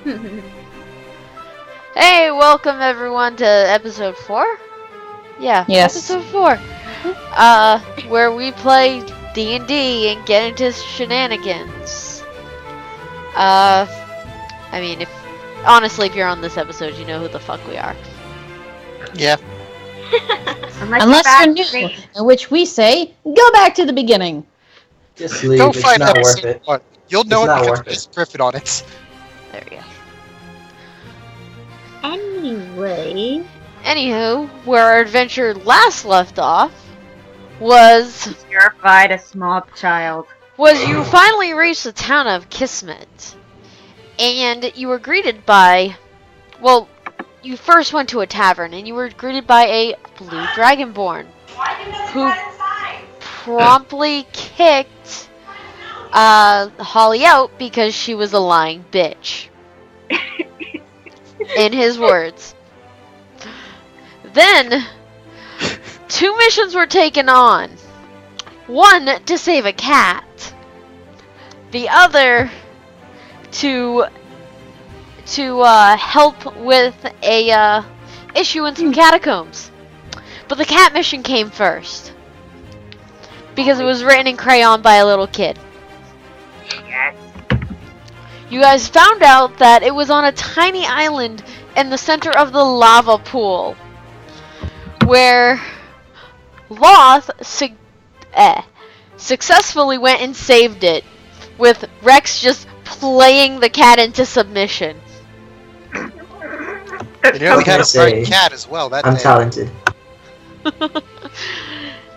Hey, welcome everyone to episode 4? Yeah, Yes. episode 4. Where we play D&D and get into shenanigans. I mean, honestly, if you're on this episode, you know who the fuck we are. Yeah. Unless you're new, in which we say, go back to the beginning. Just leave. Go It's find not worth episode it. 1. You'll know It's it not because worth there's it. Griffin on it. There we go. Anyway. Anywho, where our adventure last left off was Terrified a small child. you finally reached the town of Kismet. And you were greeted by, well, you first went to a tavern and you were greeted by a blue dragonborn who promptly kicked Holly out because she was a lying bitch. In his words. Then, 2 missions were taken on. One to save a cat. The other to help with a issue in some catacombs. But the cat mission came first. Because it was written in crayon by a little kid. Yes. You guys found out that it was on a tiny island in the center of the lava pool. Where Loth successfully went and saved it. With Rex just playing the cat into submission. You nearly had a bright cat as well that I'm day. talented.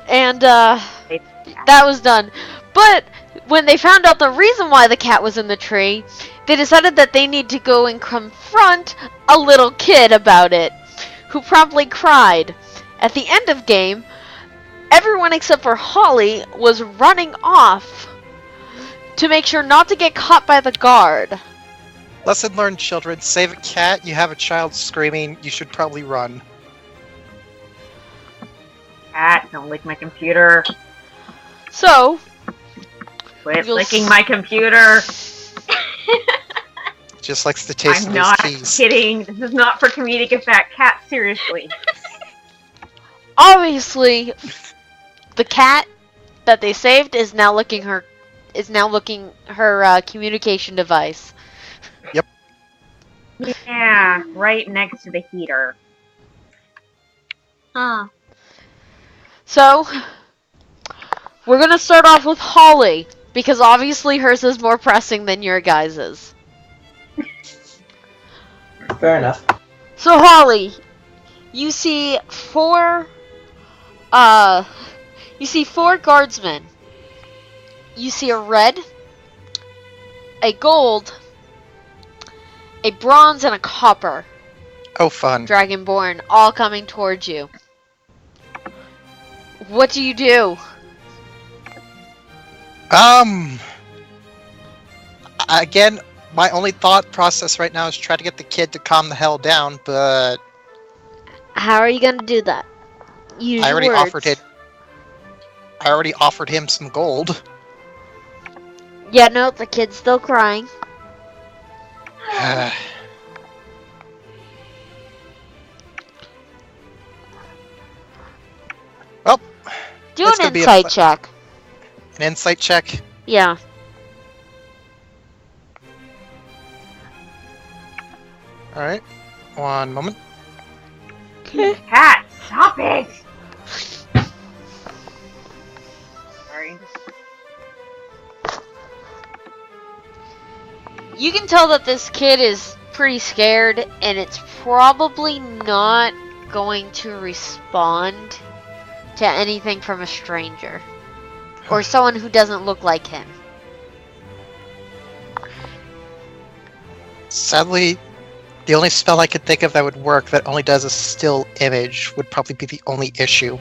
And that was done. But when they found out the reason why the cat was in the tree, they decided that they need to go and confront a little kid about it, who promptly cried. At the end of game, everyone except for Holly was running off to make sure not to get caught by the guard. Lesson learned, children. Save a cat, you have a child screaming, you should probably run. Cat, don't lick my computer. So, Quit licking my computer. Just likes the taste I'm of not his cheese. kidding. This is not for comedic effect. Cat, seriously. obviously, the cat that they saved is now licking her communication device. Yeah, right next to the heater. Huh. So, we're gonna start off with Holly, because obviously hers is more pressing than your guys's. Fair enough. So Holly, you see 4 guardsmen. You see a red, a gold, a bronze, and a copper Oh, fun. dragonborn all coming towards you. What do you do? Again, my only thought process right now is try to get the kid to calm the hell down, but How are you gonna do that? Use I already words. offered him some gold. Yeah, no, the kid's still crying. Well, Do That's an gonna be a insight check. an insight check. Yeah. Alright. One moment. Cat, stop it! Sorry. You can tell that this kid is pretty scared, and it's probably not going to respond to anything from a stranger. Or someone who doesn't look like him. Sadly, the only spell I could think of that would work that only does a still image would probably be the only issue.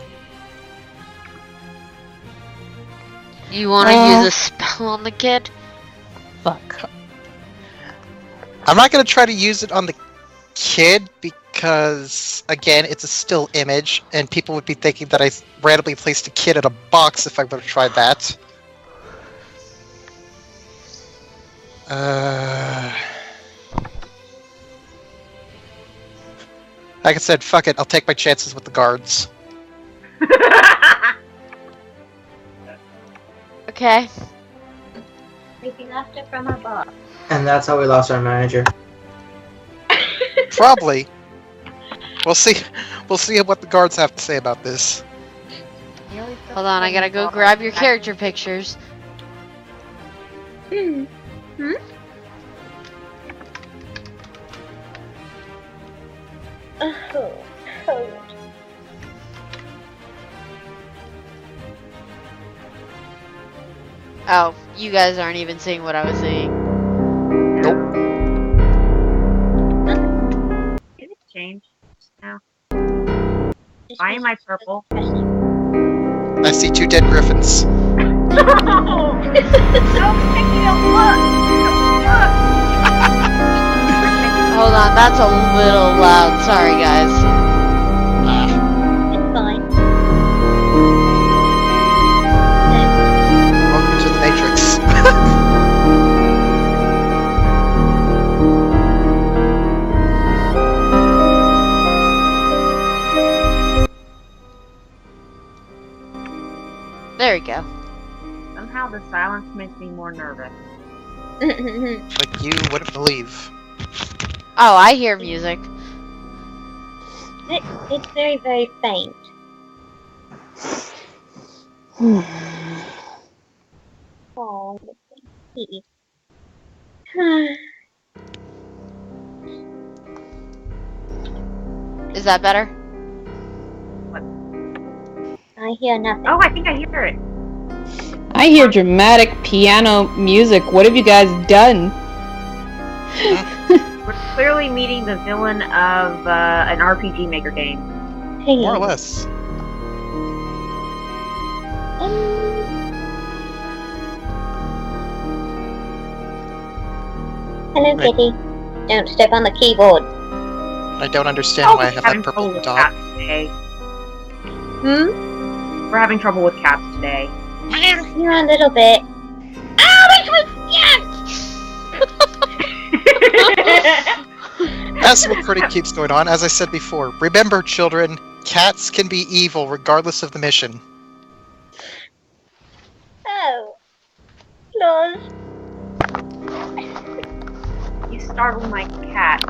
You want to use a spell on the kid? Fuck. I'm not going to try to use it on the kid because, again, it's a still image, and people would be thinking that I randomly placed a kid in a box if I would have tried that. Like I said, fuck it. I'll take my chances with the guards. Okay. Anything after from our boss. And that's how we lost our manager. Probably. We'll see. We'll see what the guards have to say about this. Hold on, I gotta go grab your character pictures. Hmm. Oh, cold. Oh, you guys aren't even seeing what I was seeing. Did it change now? Just Why am I purple? I see 2 dead griffins. No! Don't pick me up! Look! Hold on, that's a little loud. Sorry, guys. It's fine. Welcome to the Matrix. There we go. Somehow the silence makes me more nervous. Like you wouldn't believe. Oh, I hear music. It's very, very faint. Oh, he. Is that better? I hear nothing. Oh, I think I hear it. I hear dramatic piano music. What have you guys done? We're clearly meeting the villain of an RPG Maker game. Hey. More or less. Hello, Right. Kitty. Don't step on the keyboard. I don't understand why I have that purple with dot. cats today. We're having trouble with cats today. Yeah, a little bit. As the recording keeps going on, as I said before, remember, children, cats can be evil regardless of the mission. Oh. Claus. You startled my cat.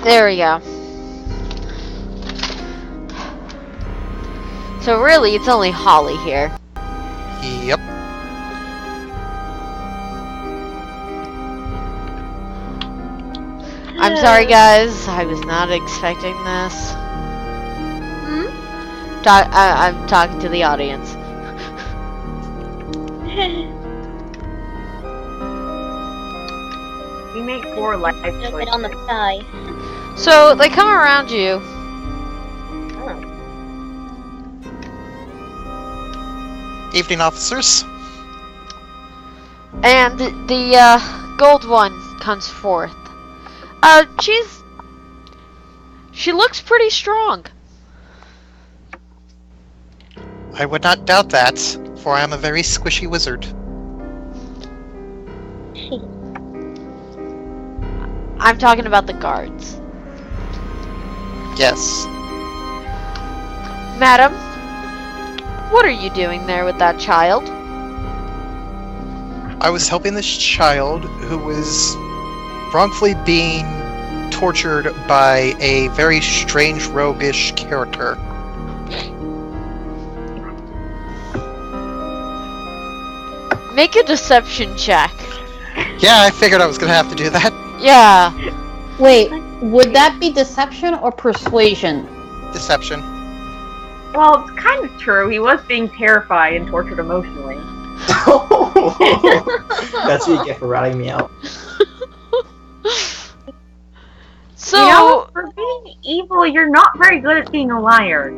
There we go. So really, it's only Holly here. Yep. I'm sorry, guys. I was not expecting this. I'm talking to the audience. We make 4 life Just choices. it on the sky. So they come around you. Evening, officers. And the gold one comes forth. She looks pretty strong. I would not doubt that, for I am a very squishy wizard. I'm talking about the guards. Yes. Madam, what are you doing there with that child? I was helping this child who was wrongfully being tortured by a very strange roguish character. Make a deception check. Yeah, I figured I was gonna have to do that. Yeah. Wait, would that be deception or persuasion? Deception. Well, it's kind of true. He was being terrified and tortured emotionally. That's what you get for ratting me out. So, You know, for being evil, you're not very good at being a liar.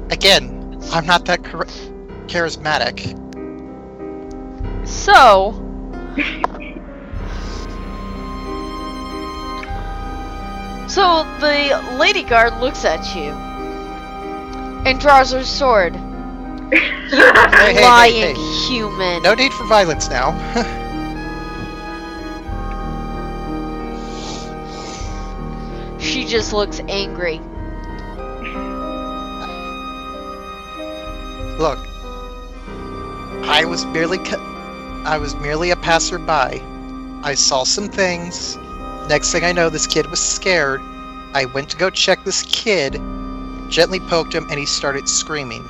Again, I'm not that charismatic. so the lady guard looks at you and draws her sword. Hey, Lying human. No need for violence now. just looks angry. Look, I was merely a passerby. I saw some things. Next thing I know, this kid was scared. I went to go check this kid, gently poked him, and he started screaming.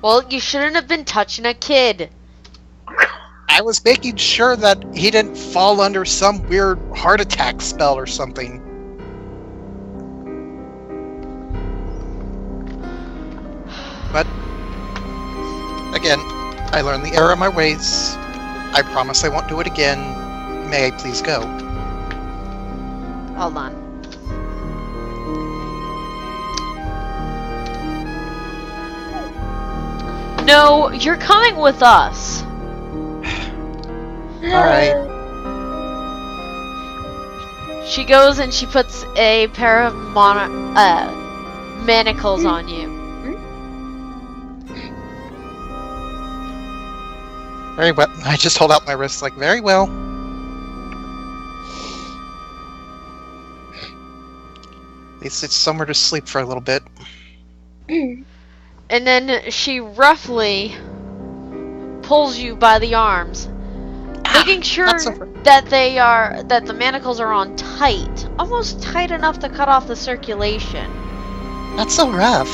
Well, you shouldn't have been touching a kid. I was making sure that he didn't fall under some weird heart attack spell or something. But, again, I learned the error of my ways. I promise I won't do it again. May I please go? Hold on. No, you're coming with us. Alright. She goes and she puts a pair of manacles on you. Very well. I just hold out my wrist like, very well. At least it's somewhere to sleep for a little bit. And then she roughly pulls you by the arms, making sure that the manacles are on tight, almost tight enough to cut off the circulation. Not so rough.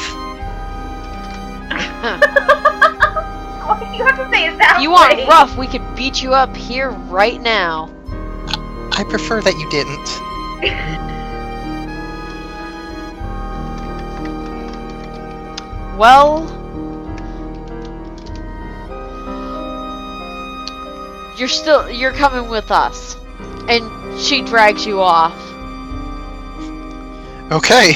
Why do you have to say it that If you way? want rough, we could beat you up here right now. I prefer that you didn't. Well, you're coming with us. And she drags you off. Okay.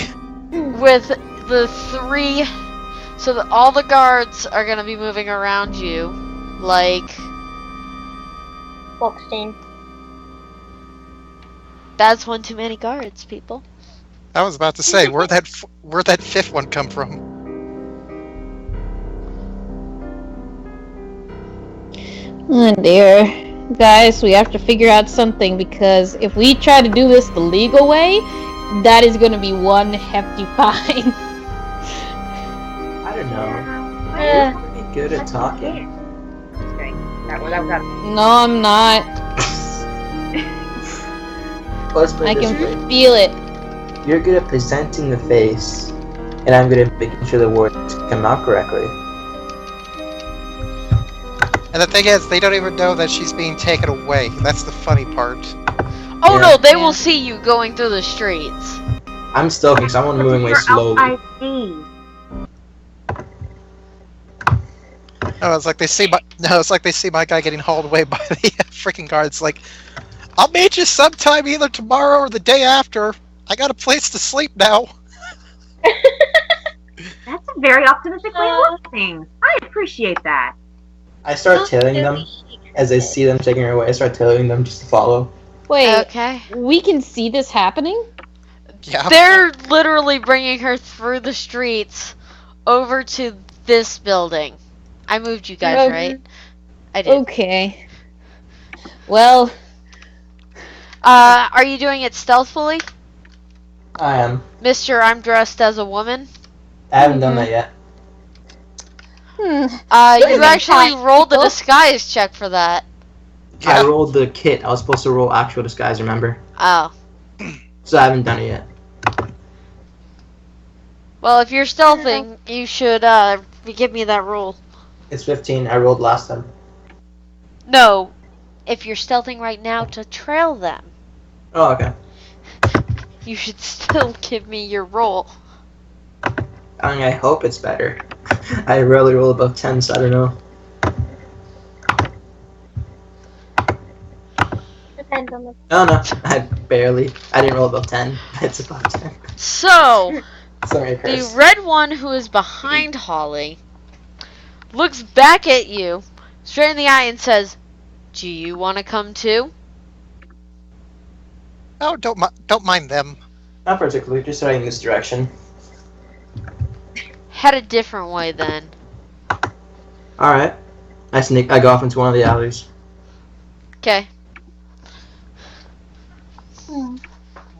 With the three, so that all the guards are gonna be moving around you, like, Boxed in. that's one too many guards, people. I was about to say, where'd that fifth one come from? Oh dear. Guys, we have to figure out something, because if we try to do this the legal way, that is going to be one hefty fine. I don't know. Yeah. You're pretty good at talking. Okay. That was No, I'm not. Let's put I it this can way. feel it. You're good at presenting the face, and I'm good at making sure the words come out correctly. And the thing is, they don't even know that she's being taken away. That's the funny part. Oh Yeah. no, they Yeah. will see you going through the streets. I'm stealthy, because I'm moving way slowly. Oh, it's like they see my guy getting hauled away by the freaking guards. Like, I'll meet you sometime either tomorrow or the day after. I got a place to sleep now. That's a very optimistic way to look at things. I appreciate that. I start tailing them as I see them taking her away. I start tailing them just to follow. Wait, Okay. we can see this happening? Yeah. They're literally bringing her through the streets over to this building. I moved you guys, right? I did. Okay. Well, Are you doing it stealthily? I am. Mr. I'm dressed as a woman? I haven't done that yet. You Good. actually rolled the People? disguise check for that. I Yeah. rolled the kit. I was supposed to roll actual disguise, remember? Oh. So I haven't done it yet. Well, if you're stealthing, you should, give me that roll. It's 15. I rolled last time. No. If you're stealthing right now to trail them, Oh, okay. you should still give me your roll. I mean, I hope it's better. I rarely roll above 10, so I don't know. Depends on the. Oh, no. I didn't roll above 10. It's above 10. So, Sorry, the Chris. red one who is behind Holly looks back at you, straight in the eye, and says, "Do you want to come too?" Oh, don't mind them. Not particularly, just heading this direction. Head a different way then. Alright. I go off into one of the alleys. Okay.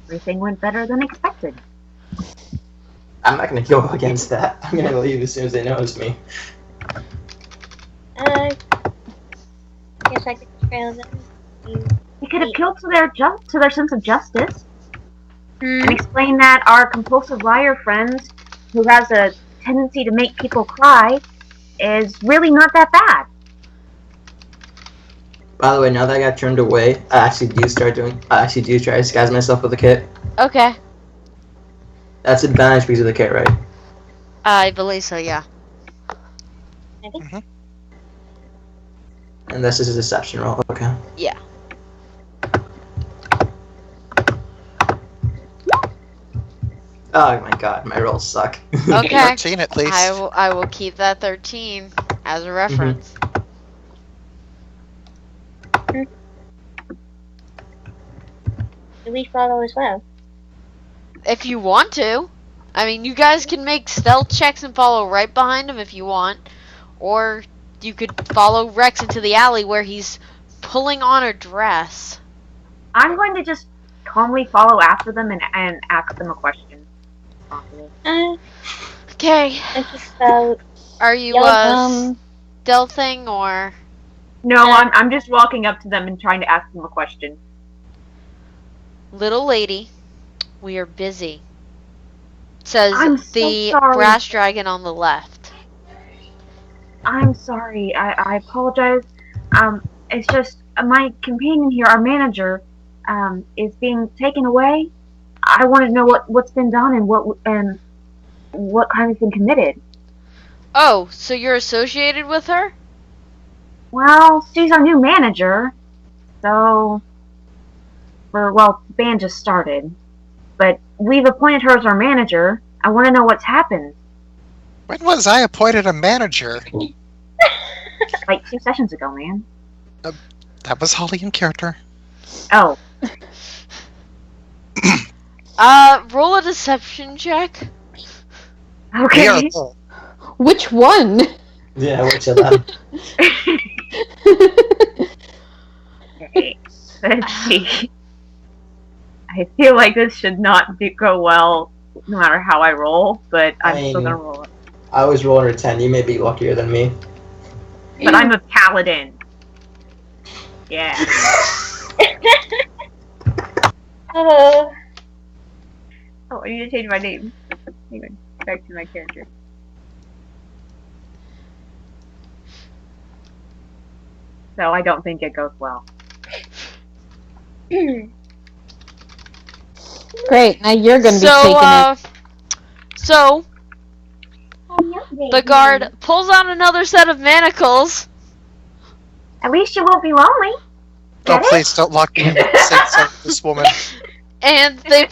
Everything went better than expected. I'm not gonna go against that. I'm gonna leave as soon as they notice me. Guess I could trail them. We could have killed to their sense of justice Hmm. and explained that our compulsive liar friends, who has a tendency to make people cry, is really not that bad. By the way, now that I got turned away, I actually do try to disguise myself with a kit. Okay. That's advantage because of the kit, right? I believe so, yeah. I think. And this is a deception roll, okay. Yeah. Oh my god, my rolls suck. Okay. 13 at least. I will keep that 13 as a reference. Do we follow as well? If you want to. I mean, you guys can make stealth checks and follow right behind him if you want. Or you could follow Rex into the alley where he's pulling on a dress. I'm going to just calmly follow after them and ask them a question. Okay. It's just about Are you stealthing or... No, I'm just walking up to them and trying to ask them a question. Little lady, we are busy. Says I'm so the sorry. brass dragon on the left. I'm sorry. I apologize. It's just my companion here, our manager, is being taken away. I wanted to know what's been done and what crime has been committed. Oh, so you're associated with her? Well, she's our new manager, so the band just started, but we've appointed her as our manager. I want to know what's happened. When was I appointed a manager? Like 2 sessions ago, man. That was Holly in character. Oh, Roll a deception check. We are okay. full. Which one? Yeah, which of them? Okay. Let's see. I feel like this should not go well, no matter how I roll, but I'm still gonna roll it. I always roll under 10. You may be luckier than me. But I'm a paladin. Yeah. oh, Oh, I need to change my name. Hang on. Back to my character. So I don't think it goes well. Great, now you're gonna be So, taking it. so the guard pulls out another set of manacles. At least you won't be lonely. Oh, Get it? please don't lock me in the same cell with this woman. And they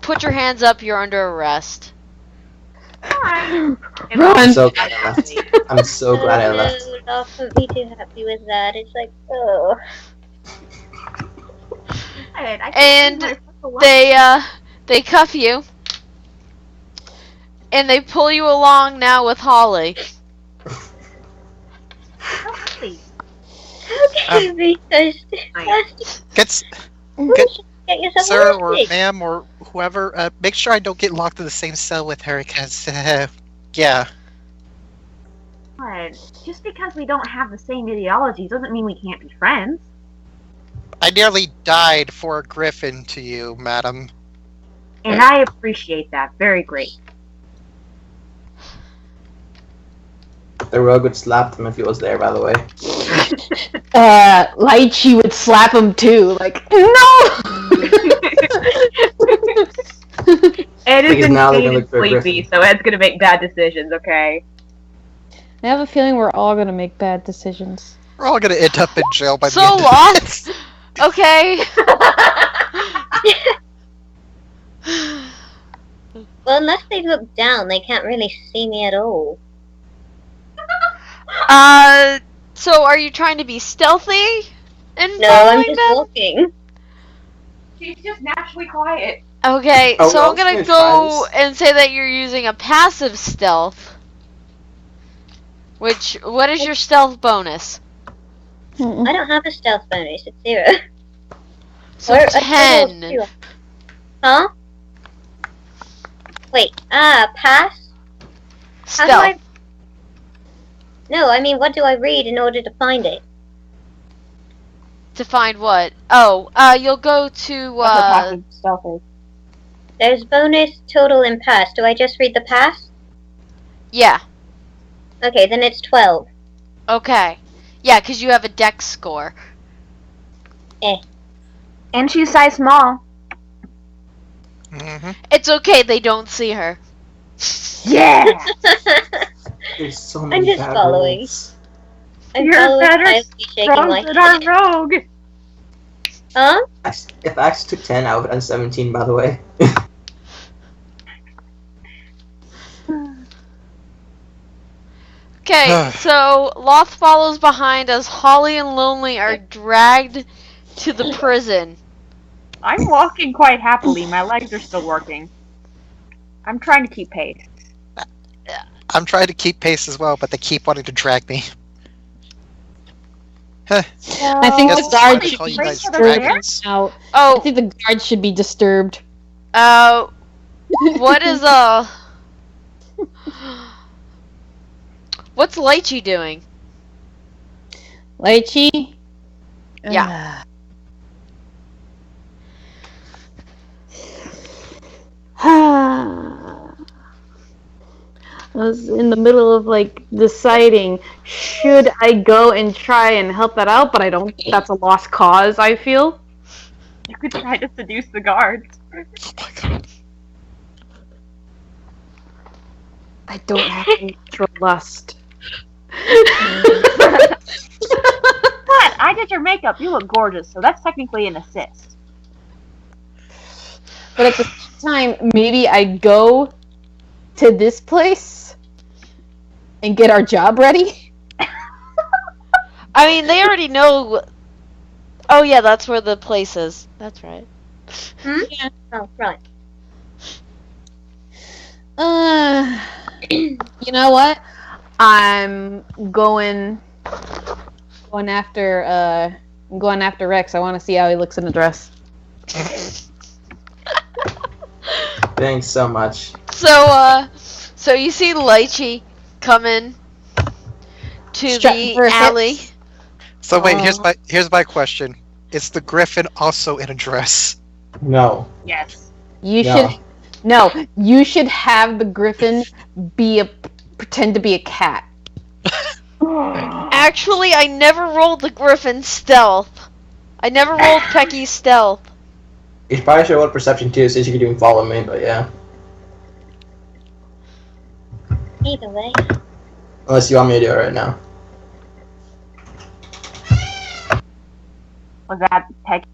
put your hands up, you're under arrest. Alright. Run! I'm so glad I left. I'm so glad I left. No, not to be too happy with that. It's like, oh. And they cuff you. And they pull you along now with Holly. How can you be so stupid? Get, Get yourself sir or arrested. ma'am or whoever, make sure I don't get locked in the same cell with her, because, yeah. What? Just because we don't have the same ideology doesn't mean we can't be friends. I nearly died for a griffin to you, madam. And I appreciate that. Very great. The rogue would slap him if he was there, by the way. Lychee would slap him too, like, no! Ed is Because now they're insane gonna and look for a sleepy, griffin. so Ed's gonna make bad decisions, okay? I have a feeling we're all gonna make bad decisions. We're all gonna end up in jail by the So end of lost. this. Okay. Well, unless they look down, they can't really see me at all. So are you trying to be stealthy? And No, I'm following just them? walking. She's just naturally quiet. Okay, Oh, so well, I'm gonna let's go try and say that you're using a passive stealth. What is your stealth bonus? Mm-mm. I don't have a stealth bonus, it's 0. So We're a total of 10. 2. Huh? Wait, pass? How do Stealth. No, I mean, what do I read in order to find it? To find what? Oh, you'll go to, That's what passive stealth is. There's bonus, total, and pass. Do I just read the pass? yeah. Okay, then it's 12. Okay. Yeah, because you have a dex score. And she's size small. Mm-hmm. It's okay, they don't see her. Yeah! There's so I'm many just bad following. rolls. I'm You're following better quietly, shaking my Rogues that are head. rogue! Huh? If I actually took 10, I would have done 17, by the way. Okay, so Loth follows behind as Holly and Lonely are dragged to the prison. I'm walking quite happily. My legs are still working. I'm trying to keep pace. I'm trying to keep pace as well, but they keep wanting to drag me. I think Guess the that's why guard they should call be you guys disturbed dragons. now. I Oh, think the guard should be disturbed. what is, what's Lychee doing? Lychee? Yeah. I was in the middle of like deciding should I go and try and help that out, but I don't think that's a lost cause, I feel. You could try to seduce the guards. Oh my god. I don't have natural lust. But I did your makeup. You look gorgeous, so that's technically an assist. But at the same time, maybe I'd go to this place and get our job ready. I mean, they already know. Oh, yeah, that's where the place is. That's right. Hmm? Oh, right. You know what? I'm going after Rex. I want to see how he looks in the dress. Thanks so much. So you see Lychee coming to Strutting the her alley. hips. So wait, here's my question: is the Griffin also in a dress? No. Yes. You No. you should have the Griffin pretend to be a cat. Actually, I never rolled the Griffin stealth. I never rolled Pecky's stealth. You should probably show what perception too, since you can even follow me, but yeah. Either way. Unless you want me to do it right now. Was that Peggy?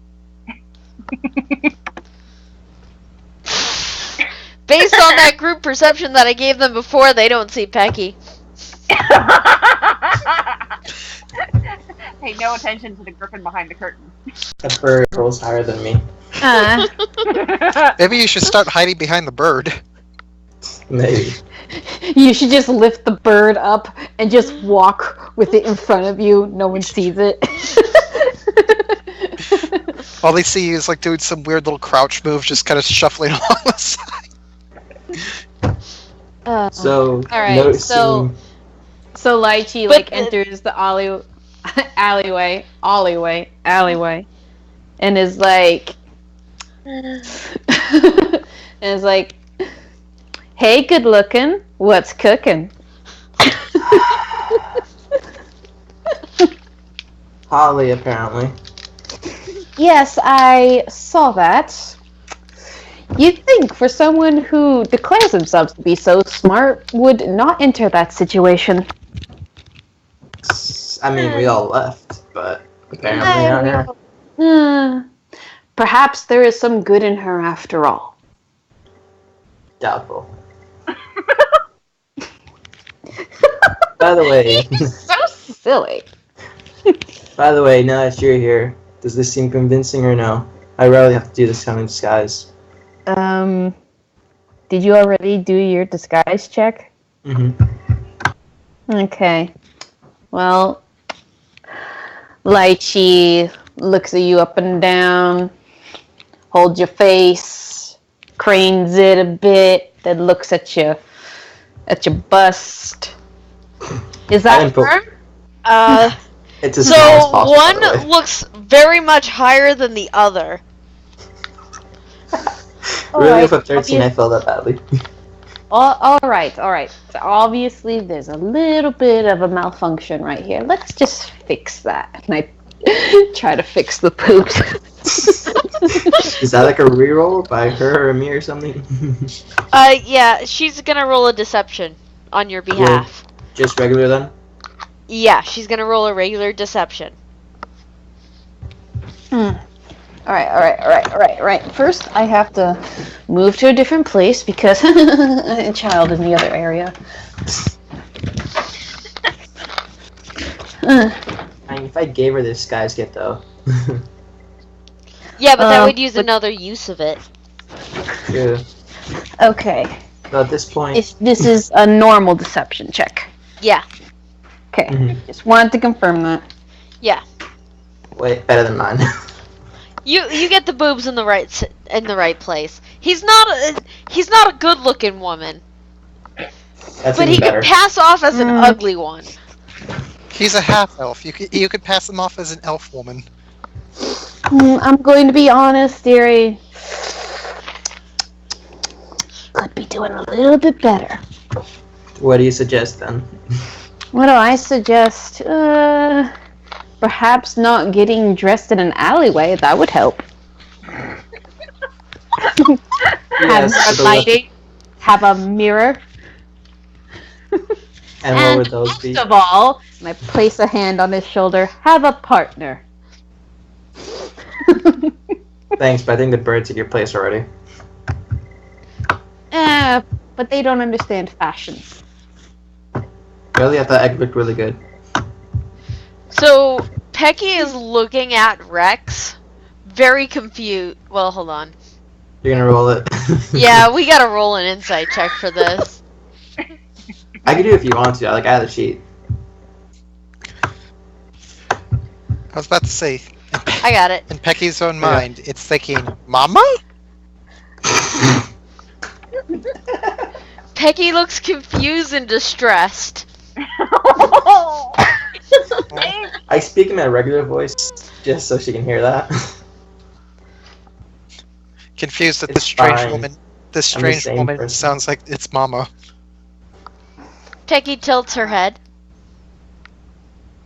Based on that group perception that I gave them before, they don't see Pecky. Pay no attention to the griffin behind the curtain. That bird rolls higher than me. Maybe you should start hiding behind the bird. Maybe. You should just lift the bird up and just walk with it in front of you. No one sees it. All they see is like doing some weird little crouch move, just kind of shuffling along the side. So, Alright, noticing... So Lychee But enters the alleyway, and is like, "Hey, good looking, what's cooking?" Holly, apparently. Yes, I saw that. You'd think for someone who declares themselves to be so smart would not enter that situation. I mean, we all left, but apparently not her. Perhaps there is some good in her after all. Doubtful. By the way, So silly. now that you're here, does this seem convincing or no? I rarely have to do this kind of disguise. Did you already do your disguise check? Mm-hmm. Okay. Well, Lychee looks at you up and down. Hold your face, cranes it a bit, then looks at your bust. Is I that didn't put- firm? It's as So small as possible, by the way. one looks very much higher than the other. Really, Alright, with a 13, I fell that badly. all right. So obviously, there's a little bit of a malfunction right here. Let's just fix that. And I try to fix the poops. Is that like a reroll by her or me or something? Yeah, she's gonna roll a deception on your behalf. Just regular then? Yeah, she's gonna roll a regular deception. All right. First, I have to move to a different place because a child in the other area. I mean, if I gave her this, guys get though. Yeah, but that would use another use of it. True. Okay. So at this point, This is a normal deception check. Yeah. Okay. Mhm. Just wanted to confirm that. Yeah. wait, better than mine. You get the boobs in the right place. He's not a good looking woman, That's but even he better. could pass off as an ugly one. He's a half elf. You could pass him off as an elf woman. I'm going to be honest, dearie. Could be doing a little bit better. What do you suggest then? What do I suggest? Perhaps not getting dressed in an alleyway. That would help. Yes, Have the a lighting. Have a mirror. And what would those be? Most of all, and I place a hand on his shoulder. Have a partner. Thanks, but I think the bird's at your place already. But they don't understand fashion. Really? I thought egg looked really good. So Pecky is looking at Rex, very confused. Well, hold on. You're gonna roll it? Yeah, we gotta roll an insight check for this. I can do it if you want to. I have the sheet. I was about to say, I got it. in Pecky's own mind, it's thinking, Mama? Pecky looks confused and distressed. I speak in my regular voice just so she can hear that. Confused that It's this strange fine. woman. This I'm the strange same woman person. sounds like it's Mama. Pecky tilts her head.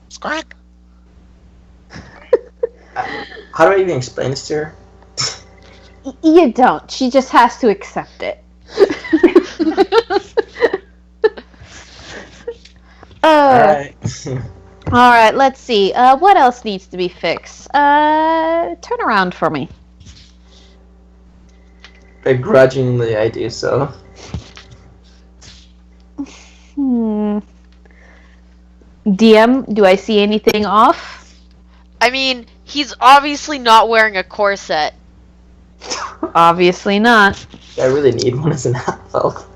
Squawk. How do I even explain this to her? You don't. She just has to accept it. Alright. All right, let's see. What else needs to be fixed? Turn around for me. Begrudgingly, I do so. DM, do I see anything off? I mean, he's obviously not wearing a corset. Obviously not. I really need one as an half-elf.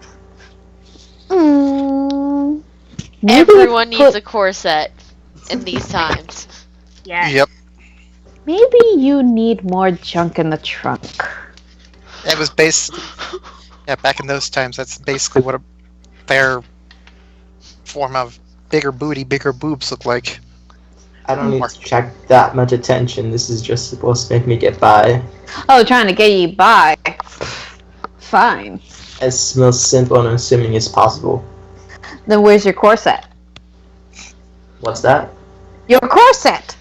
Maybe Everyone let's needs put- a corset in these times. Yeah. Yep. Maybe you need more junk in the trunk. It was based. Yeah, back in those times, that's basically what a fair form of bigger booty, bigger boobs look like. I don't need to attract that much attention. This is just supposed to make me get by. Oh, trying to get you by. Fine. As most simple and unassuming as possible. Then where's your corset? What's that? Your corset!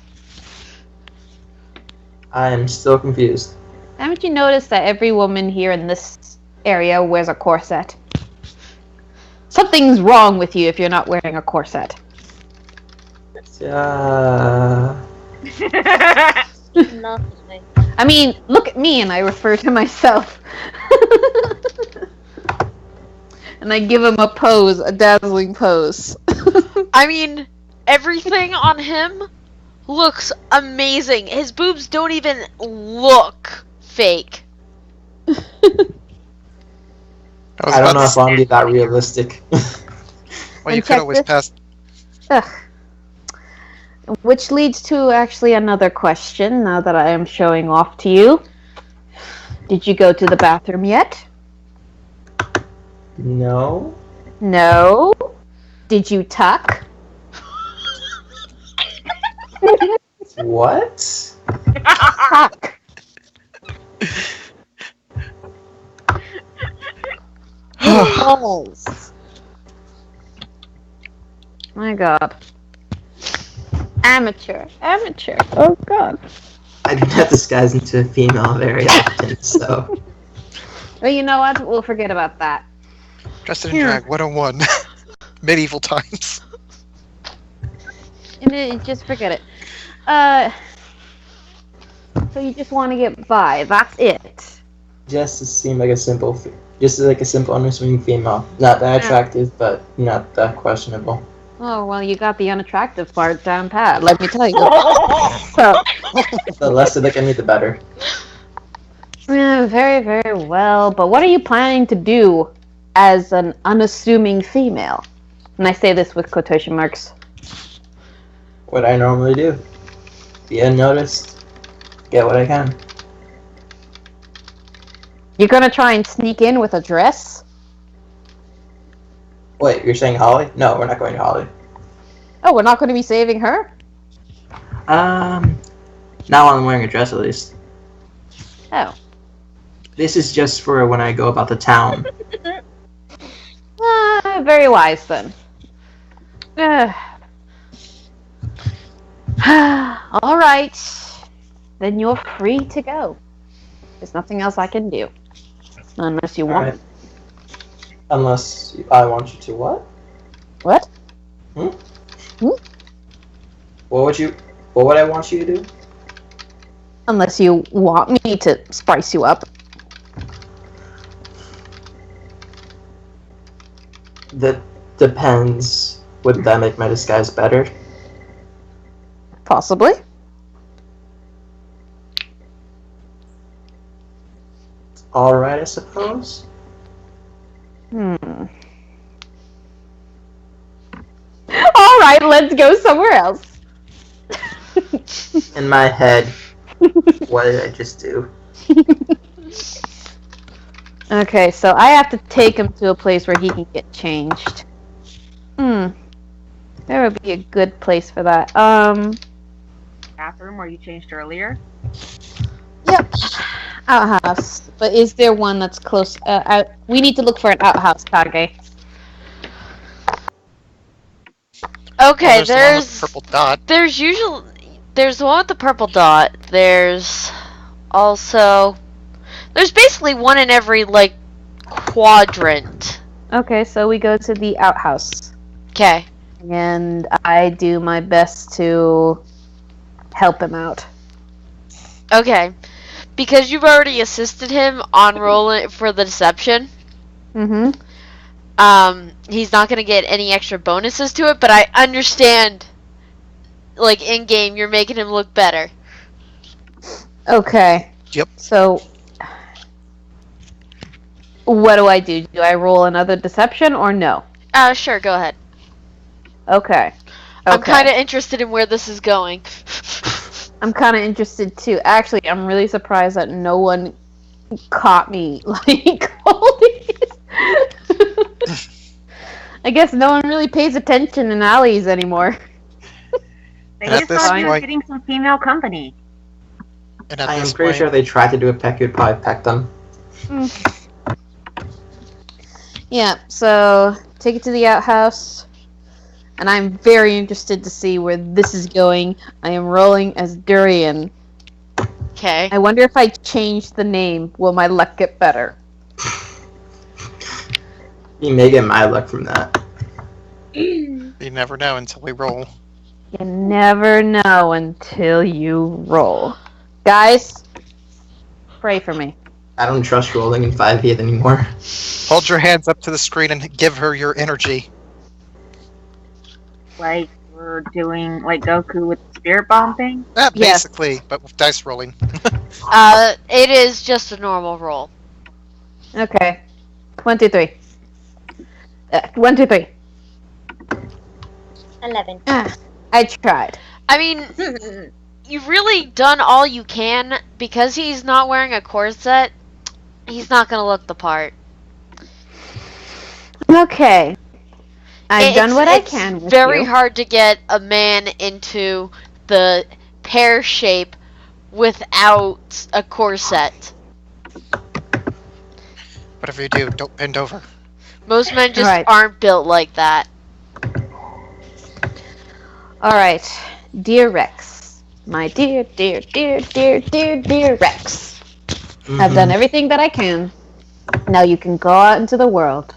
I am still confused. Haven't you noticed that every woman here in this area wears a corset? Something's wrong with you if you're not wearing a corset. Not my- I mean, look at me and I refer to myself. And I give him a pose, a dazzling pose. I mean, everything on him looks amazing. His boobs don't even look fake. I I don't know if I'm being that realistic. Well, you And could check always this. pass. Ugh. Which leads to actually another question now that I am showing off to you. Did you go to the bathroom yet? No. No. Did you tuck? What? Tuck. Balls. My God. Amateur. Oh God. I do not disguise into a female very often, so. Well, you know what? We'll forget about that. Dressed in drag 101. Medieval times. Just forget it. So you just want to get by. That's it. Just to seem like a simple, unassuming female. Not that attractive, but not that questionable. Oh, well, you got the unattractive part down pat, let me tell you. So, The less they look at me, the better. yeah, very, very well. But what are you planning to do as an unassuming female? And I say this with quotation marks. What I normally do. Be unnoticed. Get what I can. You're gonna try and sneak in with a dress? Wait, you're saying Holly? No, we're not going to Holly. Oh, we're not going to be saving her? Not while I'm wearing a dress, at least. Oh. This is just for when I go about the town. Very wise, then. All right. Then you're free to go. There's nothing else I can do. Unless you want. Right. Unless I want you to what? What? What would I want you to do? Unless you want me to spice you up. That depends. Would that make my disguise better? Possibly. Alright, I suppose. Alright, let's go somewhere else. In my head, what did I just do? Okay, so I have to take him to a place where he can get changed. There would be a good place for that. Bathroom where you changed earlier? Yep. Outhouse. But is there one that's close? We need to look for an outhouse, Kage. Okay, Well, there's the one with the purple dot. There's the one with the purple dot. There's basically one in every, like, quadrant. Okay, so we go to the outhouse. Okay. And I do my best to help him out. Okay. Because you've already assisted him on rolling for the deception. Mm-hmm. He's not going to get any extra bonuses to it, but I understand, like, in-game, you're making him look better. Okay. Yep. So, what do? Do I roll another deception or no? Sure, go ahead. Okay. I'm kind of interested in where this is going. I'm kind of interested too. Actually, I'm really surprised that no one caught me, like, holding it. I guess no one really pays attention in alleys anymore. They At just this thought you were point- getting some female company. And at I am this pretty point, sure if they tried to do a peck, you'd probably peck them. Yeah, so take it to the outhouse. And I'm very interested to see where this is going. I am rolling as Durian. Okay. I wonder if I change the name, will my luck get better? You may get my luck from that. you never know until we roll. You never know until you roll. Guys, pray for me. I don't trust rolling in 5e anymore. Hold your hands up to the screen and give her your energy. Like we're doing like Goku with the spirit bomb thing. Yes. Basically, but with dice rolling. It is just a normal roll. Okay. 1, 2, 3. 1, 2, 3. 11. I tried. I mean, you've really done all you can because he's not wearing a corset. He's not gonna look the part. Okay. I've done what I It's can with very you. hard to get a man into the pear shape without a corset. Whatever you do, don't bend over. Most men just Alright. aren't built like that. Alright. Dear Rex. My dear Rex. I've done everything that I can. Now you can go out into the world.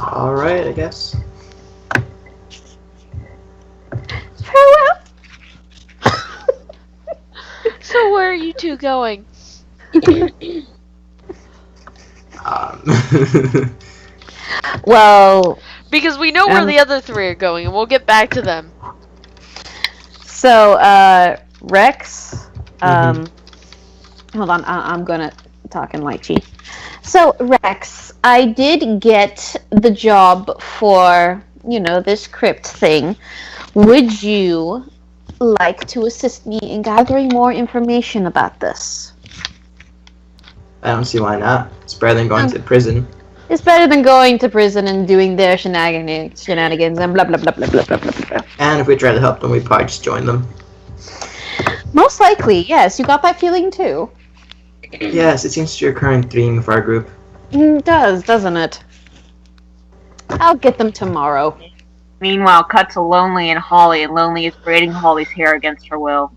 Alright, I guess. Farewell. So where are you two going? Well, Because we know where the other three are going, and we'll get back to them. so, Rex, hold on, I'm gonna talk in light cheat. So, Rex, I did get the job for, this crypt thing. Would you like to assist me in gathering more information about this? I don't see why not. It's better than going to prison. It's better than going to prison and doing their shenanigans and blah blah blah blah blah blah blah blah. And if we try to help them, we probably just join them. Most likely, yes. You got that feeling too? Yes, it seems to be a recurring theme of our group. It does, doesn't it? I'll get them tomorrow. Meanwhile, cut to Lonely and Holly, and Lonely is braiding Holly's hair against her will.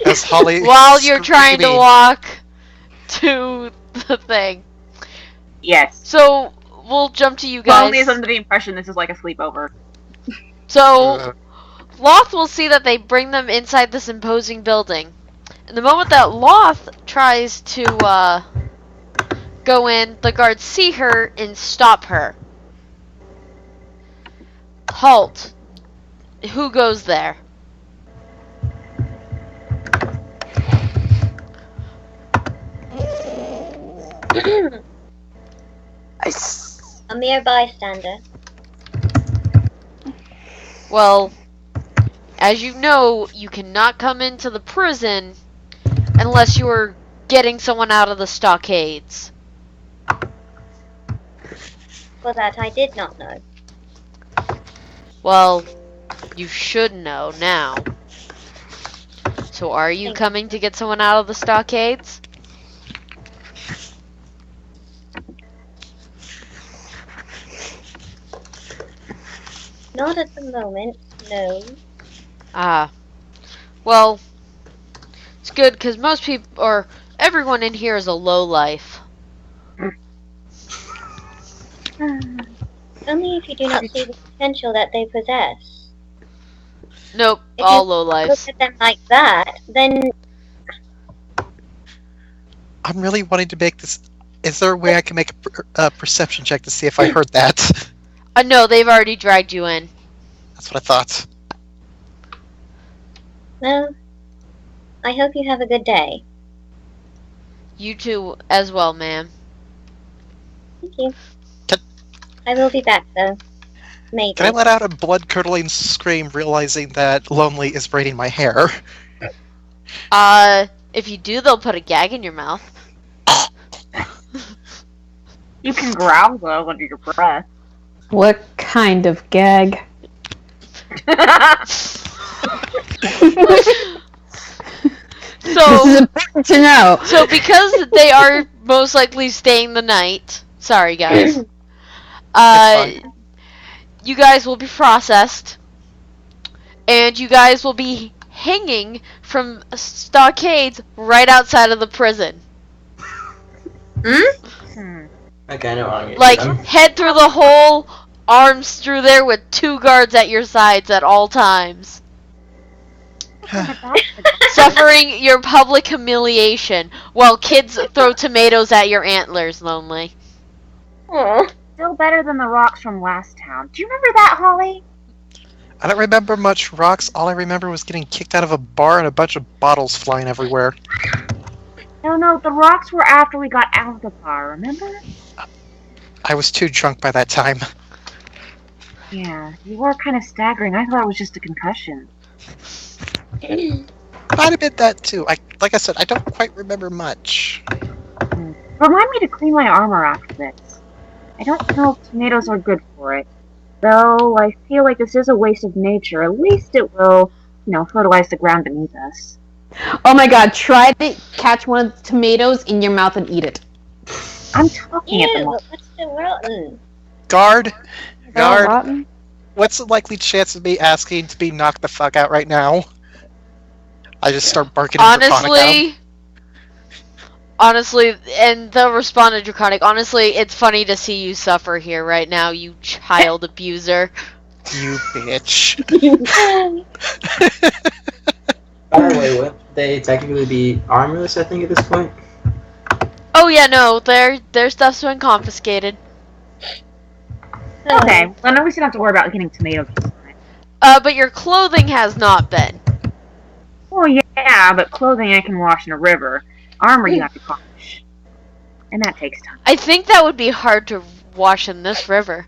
As Holly. While you're trying to screaming. walk to the thing. Yes. So, we'll jump to you guys. Lonely is under the impression this is like a sleepover. So, Loth will see that they bring them inside this imposing building. And the moment that Loth tries to go in, the guards see her and stop her. Halt. Who goes there? A mere bystander. Well, as you know, you cannot come into the prison unless you are getting someone out of the stockades. For that I did not know. Well, you should know now. So are you coming to get someone out of the stockades? Not at the moment, no. Ah. Well, it's good because most people, or everyone in here is a lowlife. Only if you do not see the potential that they possess. Nope, If all you lowlifes. look at them like that, then I'm really wanting to make this. Is there a way I can make a perception check to see if I heard that? No, they've already dragged you in. That's what I thought. well, I hope you have a good day. You too, as well, ma'am. Thank you. Can- I will be back though. Maybe. Can I let out a blood-curdling scream, realizing that Lonely is braiding my hair? If you do, they'll put a gag in your mouth. You can growl though under your breath. What kind of gag? This So, is important to know. so because they are most likely staying the night, sorry guys, fine. you guys will be processed, and you guys will be hanging from stockades right outside of the prison. Okay, I know what I'm gonna Like, do then. head through the hole, arms through there with 2 guards at your sides at all times. Suffering your public humiliation while kids throw tomatoes at your antlers, Lonely. Aw. Still better than the rocks from last town. Do you remember that, Holly? I don't remember much rocks. All I remember was getting kicked out of a bar and a bunch of bottles flying everywhere. No, the rocks were after we got out of the bar, remember? I was too drunk by that time. Yeah, you were kind of staggering. I thought it was just a concussion. Might have been that too. Like I said, I don't quite remember much. Remind me to clean my armor after this. I don't know if tomatoes are good for it. Though I feel like this is a waste of nature. At least it will, fertilize the ground beneath us. Oh my god, try to catch one of the tomatoes in your mouth and eat it. I'm talking at the Ew, moment. what's the rotten? Guard, They're all guard. rotten. What's the likely chance of me asking to be knocked the fuck out right now? I just start barking draconic at him. Honestly, and they'll respond to draconic. Honestly, it's funny to see you suffer here right now, you child abuser. You bitch. By the way, would they technically be armorless, I think, at this point? Oh yeah, no, their stuff's been confiscated. Okay, well, at least you don't have to worry about getting tomatoes this time. But your clothing has not been. Well, yeah, but clothing I can wash in a river. Armor you have to polish. And that takes time. I think that would be hard to wash in this river.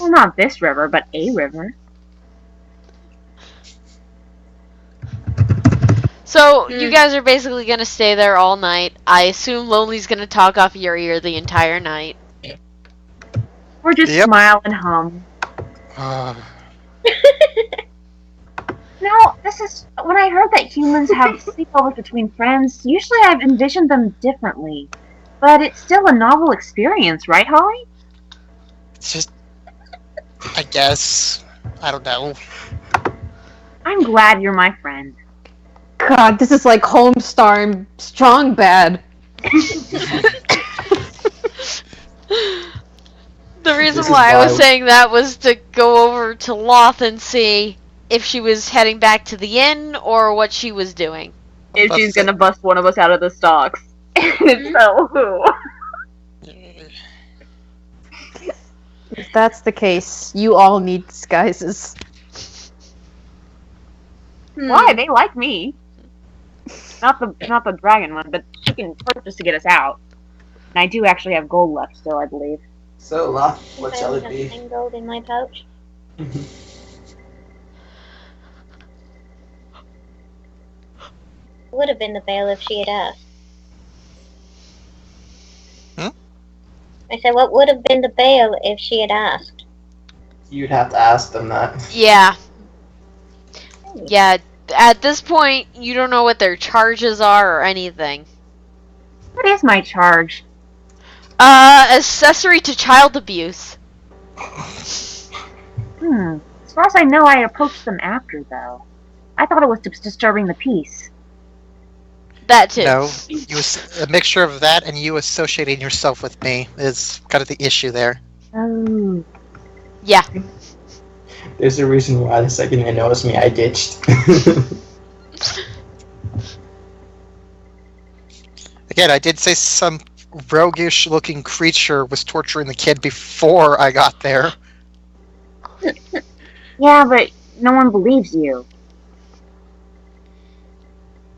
Well, not this river, but a river. So, you guys are basically gonna stay there all night. I assume Lonely's gonna talk off your ear the entire night. Or just smile and hum. No, this is... When I heard that humans have sleepovers between friends, usually I've envisioned them differently. But it's still a novel experience, right, Holly? It's just... I guess... I don't know. I'm glad you're my friend. God, this is like Homestar Strong Bad. The reason This is why I was why- saying that was to go over to Loth and see if she was heading back to the inn or what she was doing. If she's gonna bust one of us out of the stocks. And if so, who? If that's the case, you all need disguises. Why? They like me. Not the dragon one, but she can purchase to get us out. And I do actually have gold left still, I believe. So, Loth, what I shall only it be? have 10 gold in my pouch. Would have been the bail if she had asked. I said, what would have been the bail if she had asked? You'd have to ask them that. Yeah. Yeah, at this point, you don't know what their charges are or anything. What is my charge? Accessory to child abuse. As far as I know, I approached them after, though. I thought it was disturbing the peace. That too. No, a mixture of that and you associating yourself with me is kind of the issue there. Oh. Yeah. There's a reason why the second they noticed me, I ditched. Again, I did say some roguish-looking creature was torturing the kid before I got there. Yeah, but no one believes you.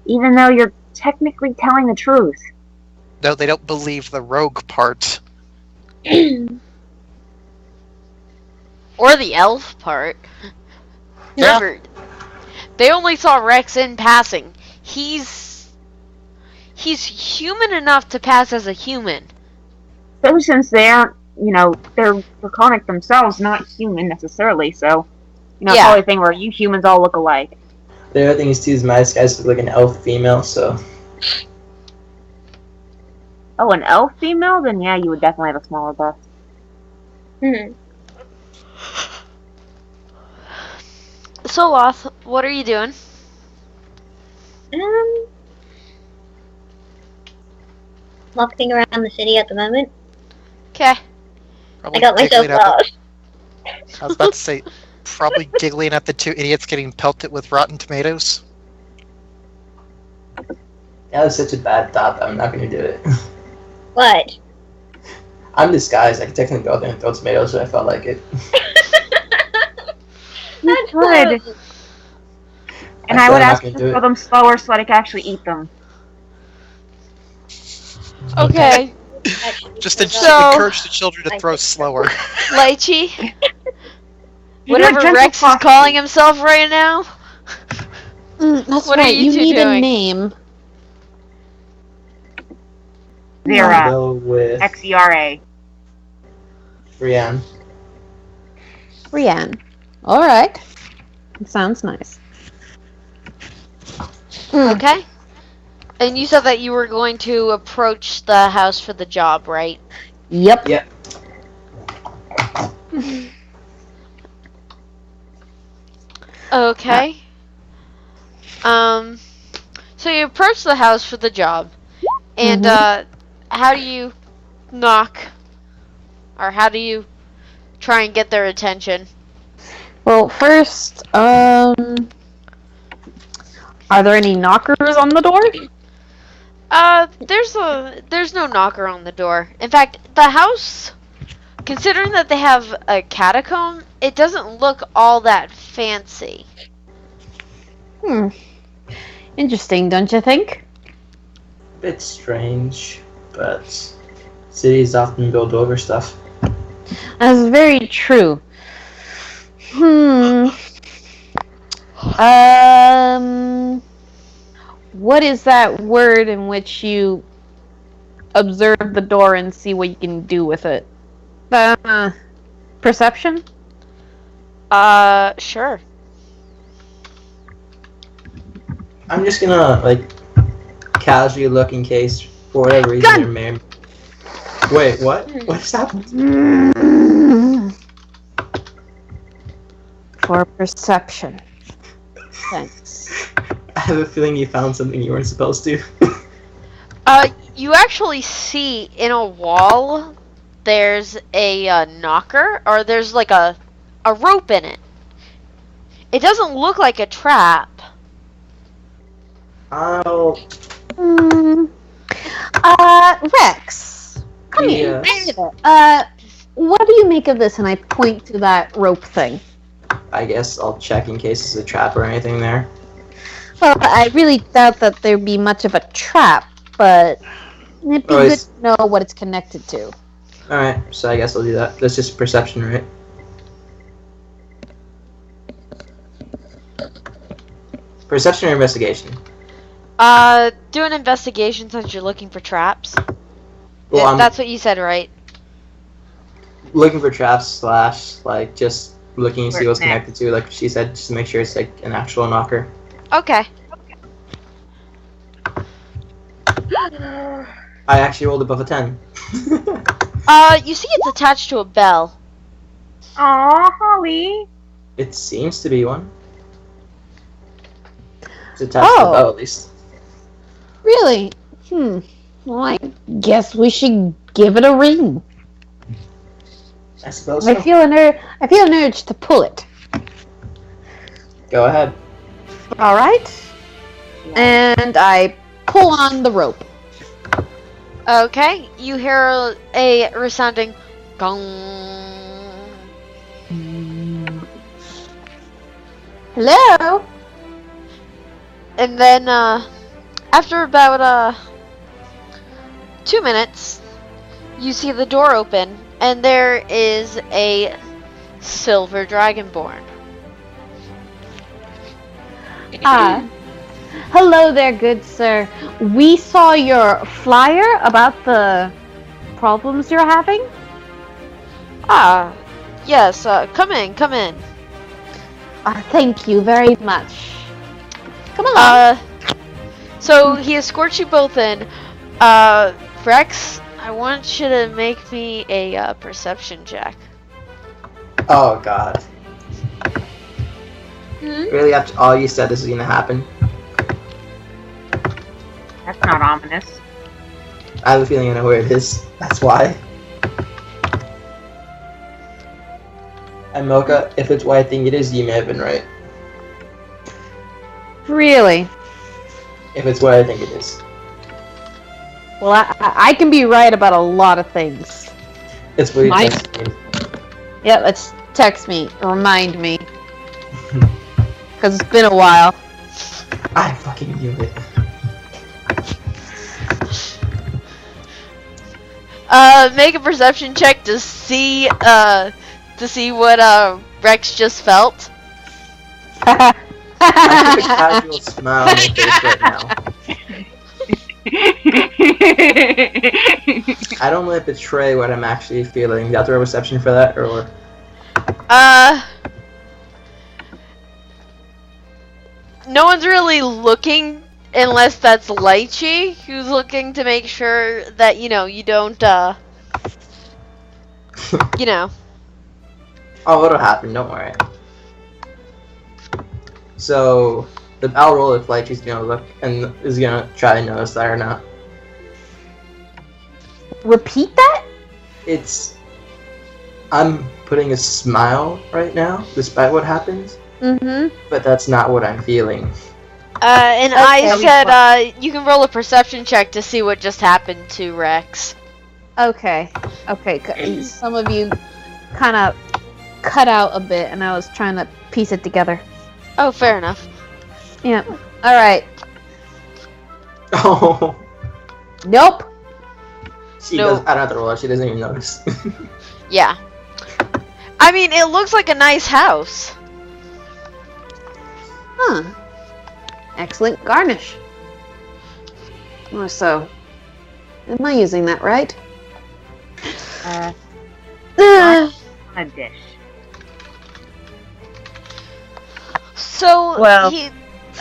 Even though you're technically telling the truth. No, they don't believe the rogue part. Or the elf part. Yeah. Remember, they only saw Rex in passing. He's human enough to pass as a human. Especially since they aren't, they're draconic themselves, not human necessarily, so... It's Yeah. probably a thing where you humans all look alike. The other thing is, too, is my disguise look like an elf female, so... Oh, an elf female? Then yeah, you would definitely have a smaller bust. So, Loth, what are you doing? Walking around the city at the moment. Okay. I got myself giggling at lost. I was about to say, probably giggling at the two idiots getting pelted with rotten tomatoes. Yeah, that's such a bad thought that I'm not going to do it. What? I'm disguised. I could technically go there and throw tomatoes if I felt like it. That's could. close. And I I said would I'm not ask gonna you do to it. throw them slower so that I could actually eat them. Okay. Just So- encourage the children to throw slower. Lychee, You do a whatever gentle Rex is process. calling himself right now. That's What are right, you two need a doing? name. I'll Zera. go with XERA. Rianne. Rianne. All right. Sounds nice. Okay. And you said that you were going to approach the house for the job, right? Yep. Yep. Okay. So you approach the house for the job, and how do you knock, or how do you try and get their attention? Well, first, are there any knockers on the door? There's no knocker on the door. In fact, the house, considering that they have a catacomb, it doesn't look all that fancy. Interesting, don't you think? Bit strange, but cities often build over stuff. That's very true. What is that word in which you observe the door and see what you can do with it? Perception? Sure. I'm just gonna casually look in case for whatever reason Gun! there may. Wait, what? What just happened? For perception. Thanks. I have a feeling you found something you weren't supposed to. You actually see in a wall, there's a knocker, or there's like a rope in it. It doesn't look like a trap. I'll. Rex, come here. Yeah. What do you make of this? And I point to that rope thing. I guess I'll check in case there's a trap or anything there. Well, I really doubt that there'd be much of a trap, but it'd be good to know what it's connected to. Alright, so I guess I'll do that. That's just perception, right? Perception or investigation? Do an investigation since you're looking for traps. Well, That's what you said, right? looking for traps / just looking to see what's connected to, like she said, just to make sure it's like an actual knocker. Okay. I actually rolled above a 10. You see it's attached to a bell. Aw, Holly. It seems to be one. It's attached to the bell, at least. Really? Well, I guess we should give it a ring. I suppose so. I feel an urge to pull it. Go ahead. All right. And I pull on the rope. Okay, you hear a resounding gong. Hello? And then, after about, 2 minutes, you see the door open, and there is a silver dragonborn. Hello there, good sir. We saw your flyer about the problems you're having. Yes, come in. Thank you very much. Come along. So he escorts you both in. Rex, I want you to make me a perception check. Oh god. Really, after all you said, this is gonna happen? That's not ominous. I have a feeling I know where it is. That's why. And Mocha, if it's what I think it is, you may have been right. Really? If it's what I think it is. Well, I can be right about a lot of things. It's what you Mine- think. Yeah, let's text me. Remind me. Because it's been a while. I fucking knew it. Make a perception check to see what Rex just felt. I have a casual smile on my face right now. I don't want to betray what I'm actually feeling. You have to roll perception for that, or No one's really looking unless that's Lychee, who's looking to make sure that, you don't, oh, it'll happen. Don't worry. So I'll roll if Lychee's gonna look and is gonna try to notice that or not. Repeat that? I'm putting a smile right now, despite what happens, Mm-hmm. but that's not what I'm feeling. And Okay. I said, you can roll a perception check to see what just happened to Rex. Okay. Okay. Some of you kind of cut out a bit, and I was trying to piece it together. Oh, fair enough. Yeah. All right. Oh, Nope. she No. does. I don't have to roll it. She doesn't even notice. Yeah. I mean, it looks like a nice house. Huh. Excellent garnish. Oh, so, am I using that right? A dish. So, Well.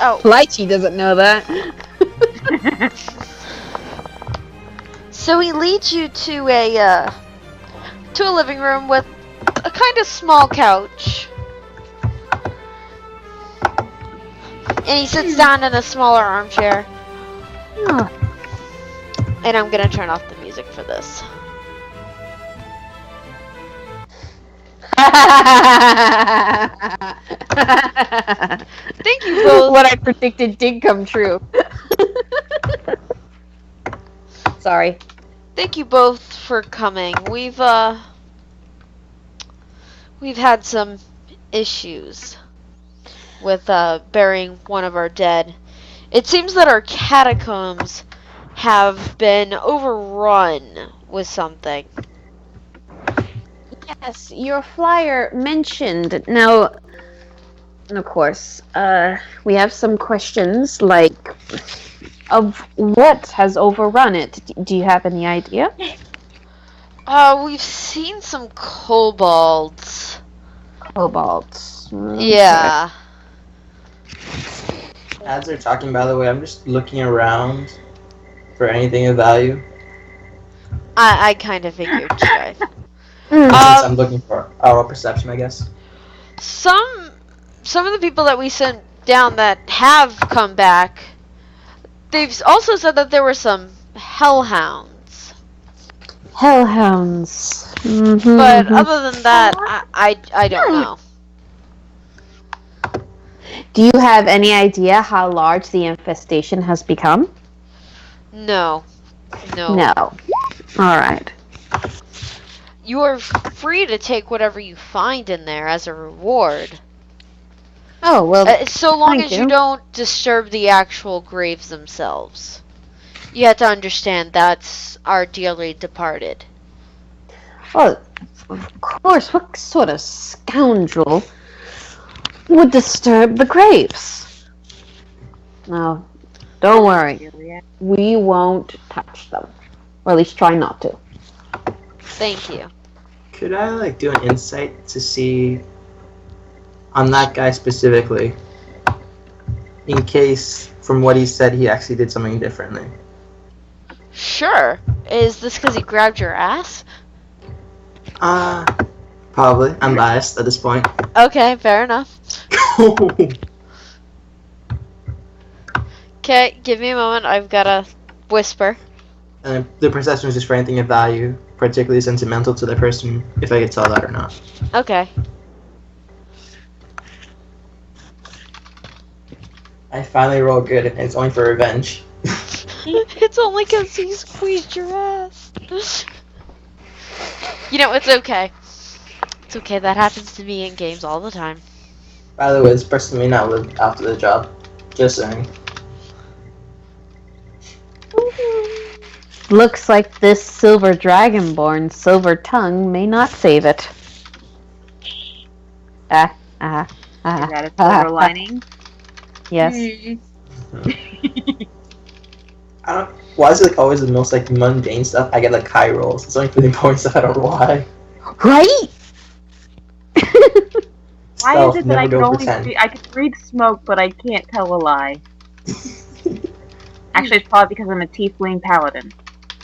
Oh, Lychee doesn't know that. so he leads you to a living room with a kind of small couch. And he sits down in a smaller armchair. Oh. And I'm gonna turn off the music for this. Thank you both. What I predicted did come true. Sorry. Thank you both for coming. We've had some issues with burying one of our dead. It seems that our catacombs have been overrun with something. Yes, your flyer mentioned. Now, of course, we have some questions like of what has overrun it. Do you have any idea? We've seen some kobolds. Kobolds. Yeah. As they're talking, by the way, I'm just looking around for anything of value. I kind of figured, Strife. Mm. Since I'm looking for our perception, I guess. Some of the people that we sent down that have come back, they've also said that there were some hellhounds. Hellhounds. Mm-hmm, But mhm. other than that, I don't know. Do you have any idea how large the infestation has become? No. No. All right. You are free to take whatever you find in there as a reward. Oh, well, So long thank as you you. don't disturb the actual graves themselves. You have to understand that's our dearly departed. well, of course, what sort of scoundrel would disturb the graves? No, don't worry. We won't touch them. Or at least try not to. Thank you. Could I do an insight to see on that guy specifically, in case from what he said he actually did something differently? Sure. Is this because he grabbed your ass? Probably. I'm biased at this point. Okay, fair enough. Okay, give me a moment. I've got to whisper. And the perception is just for anything of value, particularly sentimental to the person, if I could tell that or not. Okay. I finally rolled good, and it's only for revenge. It's only because he squeezed your ass. It's okay. It's okay. That happens to me in games all the time. By the way, this person may not live after the job. Just saying. Looks like this silver dragonborn silver tongue may not save it. Is that a silver lining? Yes. I don't. Why is it like always the most like mundane stuff? I get like high rolls. It's only for the important stuff. I don't know why. Right? Why Stealth, is it that never I can go for only 10. I can read smoke, but I can't tell a lie? Actually, it's probably because I'm a tiefling paladin.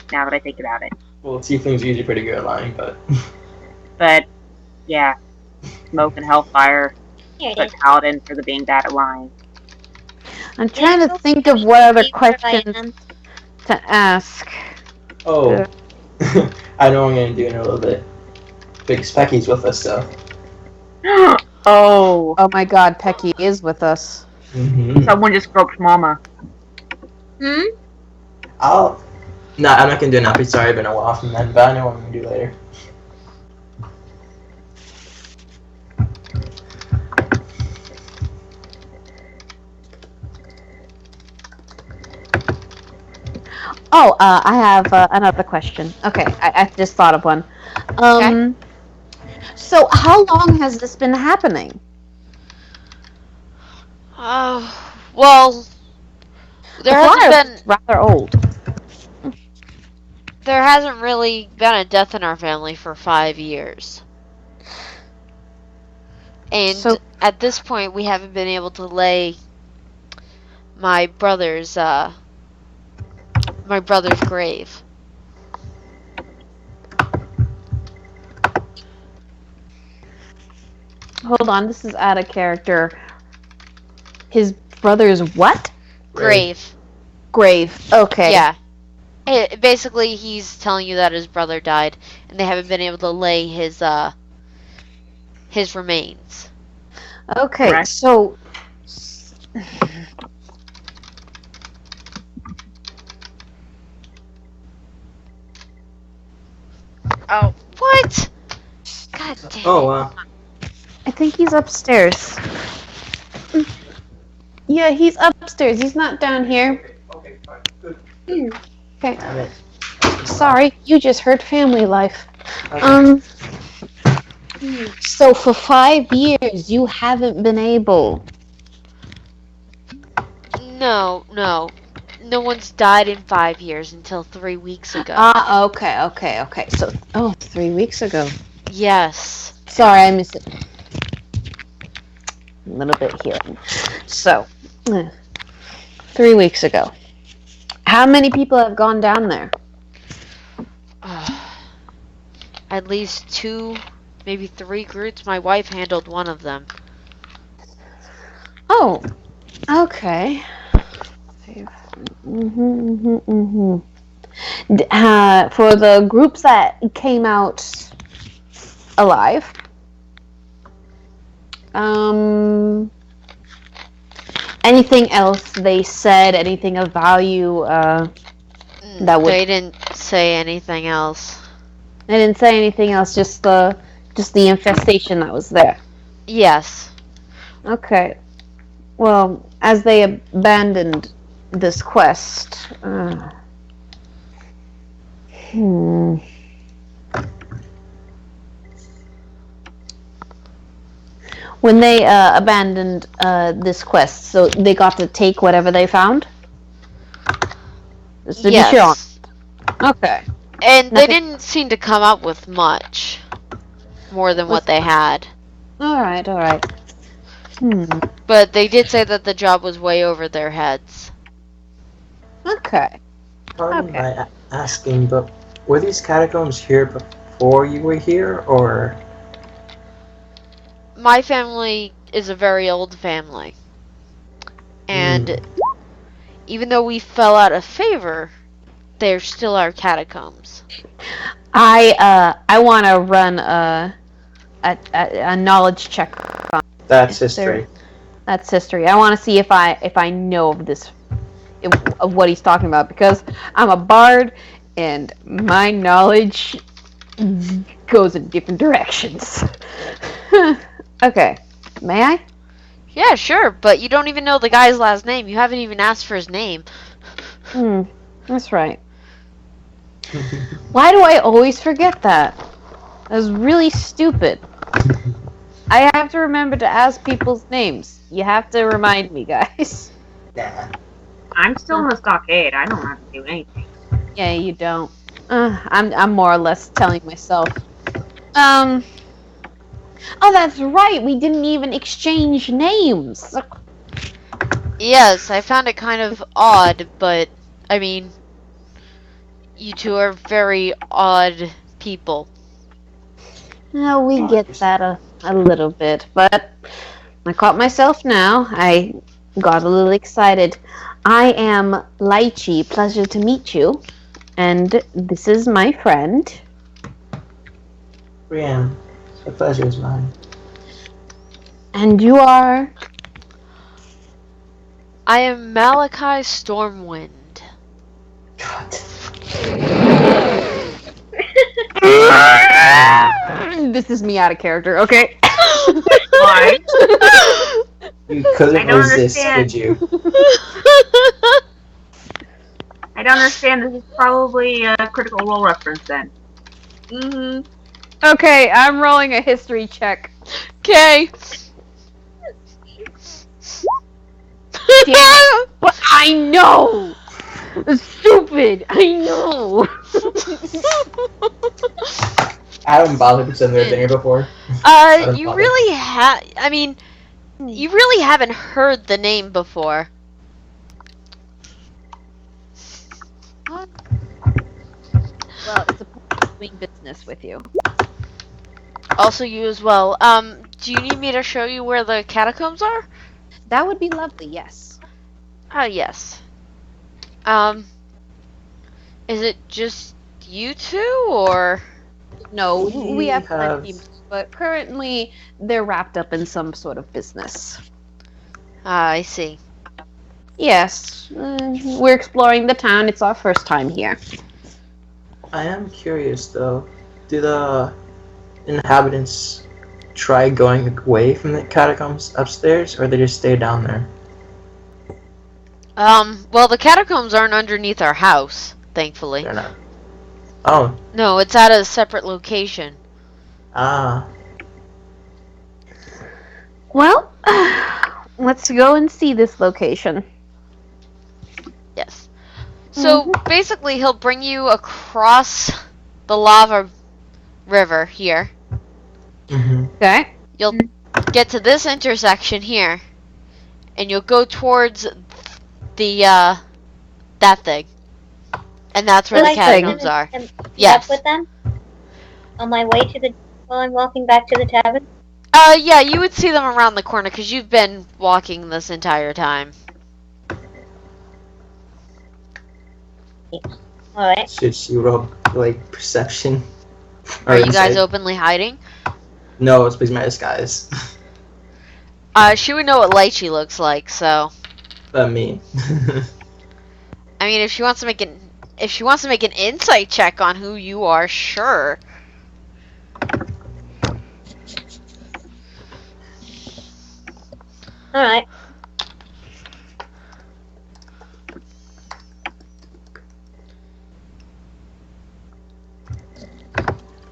Now that I think about it, Well, tieflings are usually pretty good at lying, but yeah, smoke and hellfire. Here it But is. paladin for the being bad at lying. I'm trying Yeah, to think of what other see where I questions am. to ask. Oh, I know what I'm gonna do in a little bit. Big Specky's with us, so. Oh, Oh my god, Pecky is with us. someone just groped Mama. Hmm? No, I'm not gonna do an episode. Sorry, I've been a while from then, but I know what I'm gonna do later. Oh, I have another question. Okay, I just thought of one. So how long has this been happening? Well, there The flyer hasn't is rather old. there hasn't really been a death in our family for 5 years. And So- at this point, we haven't been able to lay my brother's grave. Hold on, this is out of character. His brother's what? Grave. Grave. Okay. Yeah. Basically, he's telling you that his brother died, and they haven't been able to lay his remains. Okay, Correct. so Oh, what? God damn. Oh, wow. I think he's upstairs. Yeah, he's upstairs. He's not down here. Okay, fine. Good. Okay. Damn it. Sorry, you just hurt family life. Okay. So for 5 years, you haven't been able. No. No one's died in 5 years until 3 weeks ago. Okay. So, 3 weeks ago. Yes. Sorry, I missed it. A little bit here. So, 3 weeks ago. How many people have gone down there? At least 2, maybe 3 groups. My wife handled one of them. Oh, okay. For the groups that came out alive, anything else they said? Anything of value? That would. They didn't say anything else. They didn't say anything else. Just the infestation that was there. Yes. Okay. Well, as they abandoned this quest, when they abandoned this quest, so they got to take whatever they found? Just to be sure. Yes. Okay. And they Nothing- didn't seem to come up with much more than what they had. Alright. But they did say that the job was way over their heads. Okay. Pardon Okay. my asking, but were these catacombs here before you were here, or? My family is a very old family. And even though we fell out of favor, they're still our catacombs. I want to run a knowledge check on That's Is there- history. that's history. I want to see if I know of this, of what he's talking about, because I'm a bard and my knowledge goes in different directions. Okay, may I? Yeah, sure, but you don't even know the guy's last name. You haven't even asked for his name. That's right. Why do I always forget that? That was really stupid. I have to remember to ask people's names. You have to remind me, guys. Nah. I'm still in the stockade. I don't have to do anything. Yeah, you don't. I'm more or less telling myself. Oh, that's right. We didn't even exchange names. Yes, I found it kind of odd, but I mean, you two are very odd people. No, we get that a little bit, but I caught myself now. I got a little excited. I am Lychee. Pleasure to meet you. And this is my friend. Brienne, the pleasure is mine. And you are. I am Malachi Stormwind. God. This is me out of character, okay? Why? You couldn't I don't resist, understand. could you? I don't understand. This is probably a Critical Role reference then. Mhm. Okay, I'm rolling a history check. Okay. But I know! Stupid! I know! I haven't bothered to send their thing before. You really I mean, you really haven't heard the name before. Well, it's a point of doing business with you. Also, you as well. Do you need me to show you where the catacombs are? That would be lovely, yes. Yes. Is it just you two, or? No, we have have- plenty, but currently they're wrapped up in some sort of business. I see. Yes, we're exploring the town. It's our first time here. I am curious though. Do the inhabitants try going away from the catacombs upstairs, or they just stay down there? Well, the catacombs aren't underneath our house, thankfully. They're not. Oh, No, it's at a separate location. ah. Well, let's go and see this location. Yes. So basically, he'll bring you across the lava river here. Mm-hmm. Okay. You'll get to this intersection here, and you'll go towards the that thing, and that's where the Like, catacombs are. am Yes. up with them on my way to the while I'm walking back to the tavern. Yeah, you would see them around the corner because you've been walking this entire time. All right. Should she roll like perception? Are you guys insight? openly hiding? No, it's because my disguise. She would know what Lychee looks like, so But me. I mean, if she wants to make an insight check on who you are, sure. All right.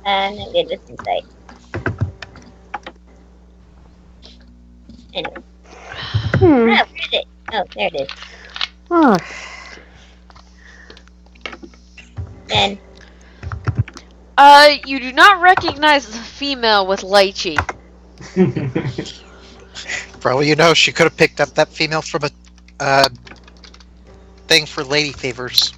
And I did this insight. Anyway. Hmm. Ah, where is it? Oh, there it is. Oh. And You do not recognize the female with Lychee. Probably, she could have picked up that female from a thing for lady favors.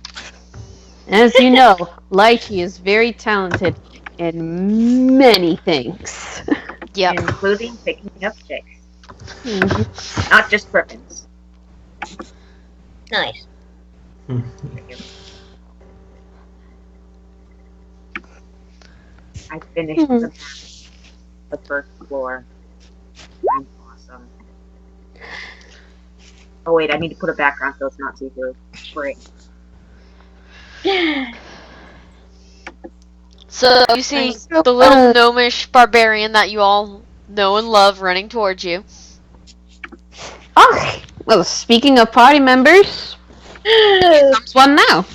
As you know, Lychee is very talented in many things. Yep. Including picking up chicks. Not just griffins. nice. I finished the first floor. I'm awesome. Oh wait, I need to put a background so it's not see-through. Great. So you see the little gnomish barbarian that you all know and love running towards you. Okay. Well, speaking of party members, here comes one now.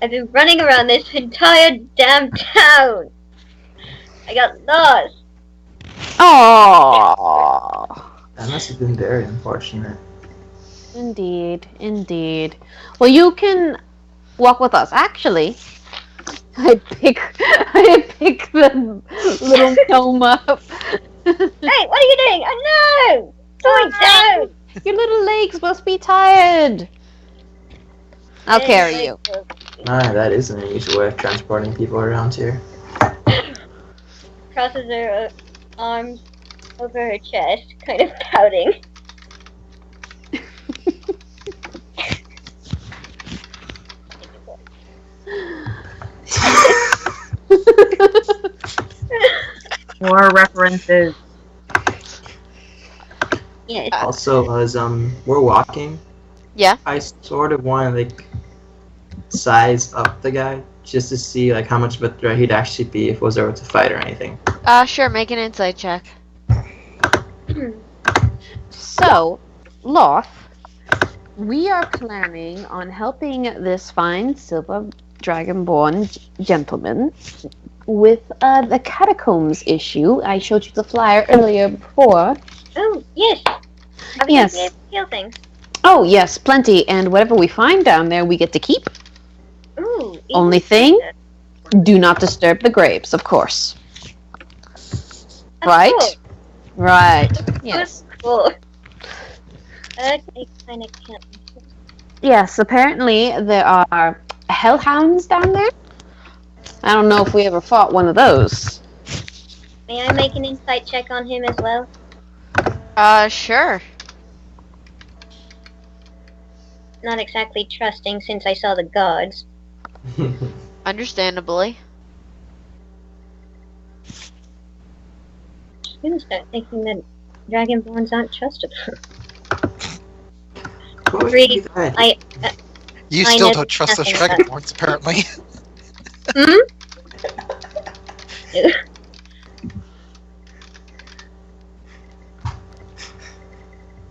I've been running around this entire damn town. I got lost. Oh. That must have been very unfortunate. Indeed, indeed. Well, you can walk with us. Actually, I pick the little gnome up. Hey, what are you doing? Oh no! Going down! Your little legs must be tired. I'll carry you. That is an unusual way of transporting people around here. Crosses her arms over her chest, kind of pouting. More references. Yes. Also, as we're walking, Yeah. I sort of want to like size up the guy just to see like how much of a threat he'd actually be if it was ever to fight or anything. Sure, make an insight check. So, Loth, we are planning on helping this fine silver dragonborn gentleman with the catacombs issue. I showed you the flyer earlier before. Oh, yes. Are we Yes. going to be able to kill things? Oh, yes, plenty. And whatever we find down there, we get to keep. Ooh. even Only thing? better. Do not disturb the graves, of course. Of Right? course. Right. Yes. Cool. I kind of can't. Yes, apparently there are hellhounds down there. I don't know if we ever fought one of those. May I make an insight check on him as well? Sure. Not exactly trusting since I saw the guards. Understandably. I'm gonna start thinking that dragonborns aren't trustable. What would Three. be that? You I still know don't trust those nothing about- dragonborns, apparently.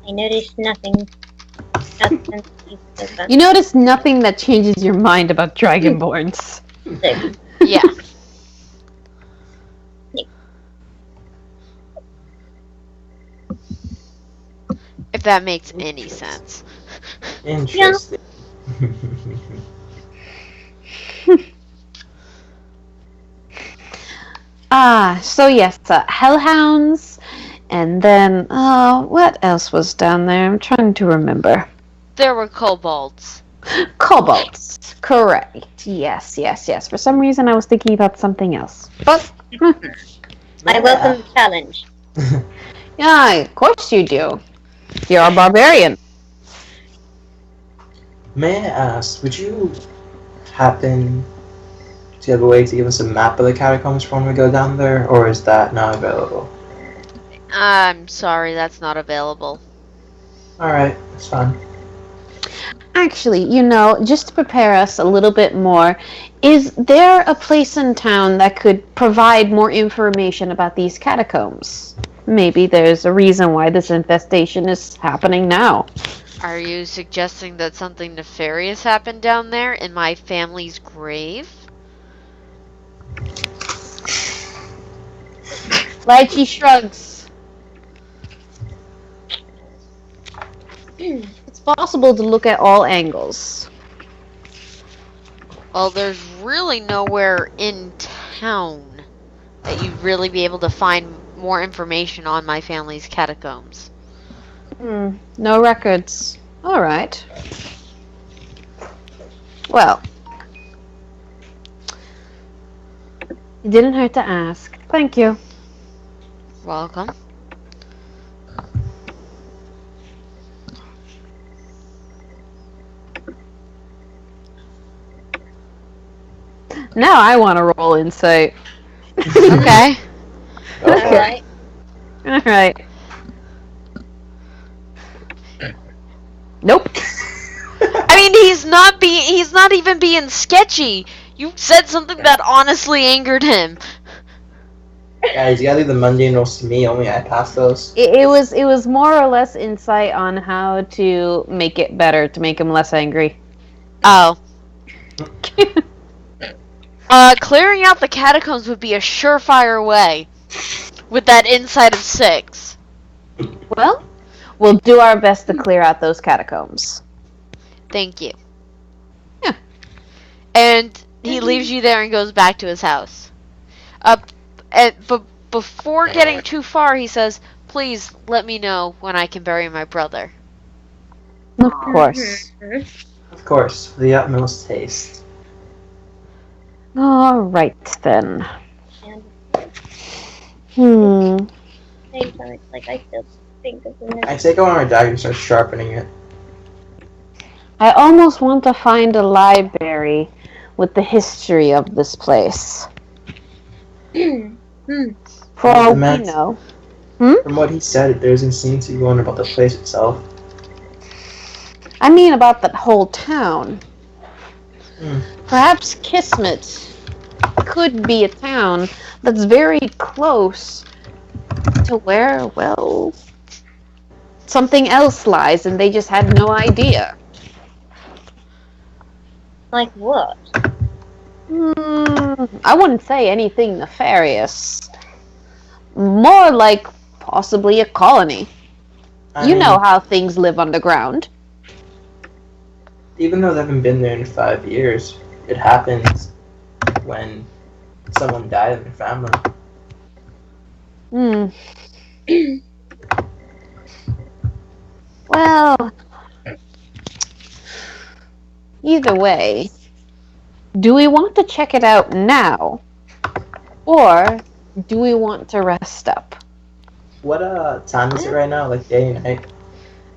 I noticed nothing. You notice nothing that changes your mind about dragonborns. Yeah. If that makes any sense. Interesting. So yes, hellhounds, and then, what else was down there? I'm trying to remember. There were kobolds. Kobolds, correct. Yes, yes, yes. For some reason, I was thinking about something else. But, I welcome the challenge. yeah, of course you do. You're a barbarian. May I ask, would you happen to have a way to give us a map of the catacombs for when we go down there, or is that not available? I'm sorry, that's not available. Alright, that's fine. Actually, just to prepare us a little bit more, is there a place in town that could provide more information about these catacombs? Maybe there's a reason why this infestation is happening now. Are you suggesting that something nefarious happened down there in my family's grave? Lychee shrugs. It's possible to look at all angles. Well, there's really nowhere in town that you'd really be able to find more information on my family's catacombs. No records. All right. Well, it didn't hurt to ask. Thank you. Welcome. Now I want to roll insight. Okay. Alright. All right. Nope. I mean, he's not even being sketchy. You said something that honestly angered him. Guys, you gotta leave the mundane rolls to me, only I pass those. It was more or less insight on how to make it better, to make him less angry. Oh. Clearing out the catacombs would be a surefire way. With that insight of 6. Well, We'll do our best to clear out those catacombs. Thank you. Yeah. And he leaves you there and goes back to his house. But before getting too far, he says, "Please let me know when I can bury my brother." Of course. Of course, with the utmost haste. All right then. And Hmm. same time, it's like I still think of the I take one of my dagger and start sharpening it. I almost want to find a library with the history of this place. For all we know. From what he said, there doesn't seem to be one about the place itself. I mean about that whole town. Hmm. Perhaps Kismet could be a town that's very close to where, well, something else lies and they just had no idea. Like what? I wouldn't say anything nefarious. More like possibly a colony. I You mean, know how things live underground. even though they haven't been there in 5 years, it happens when someone died in their family. Well, either way, do we want to check it out now? Or do we want to rest up? What time is it right now? Like day and night?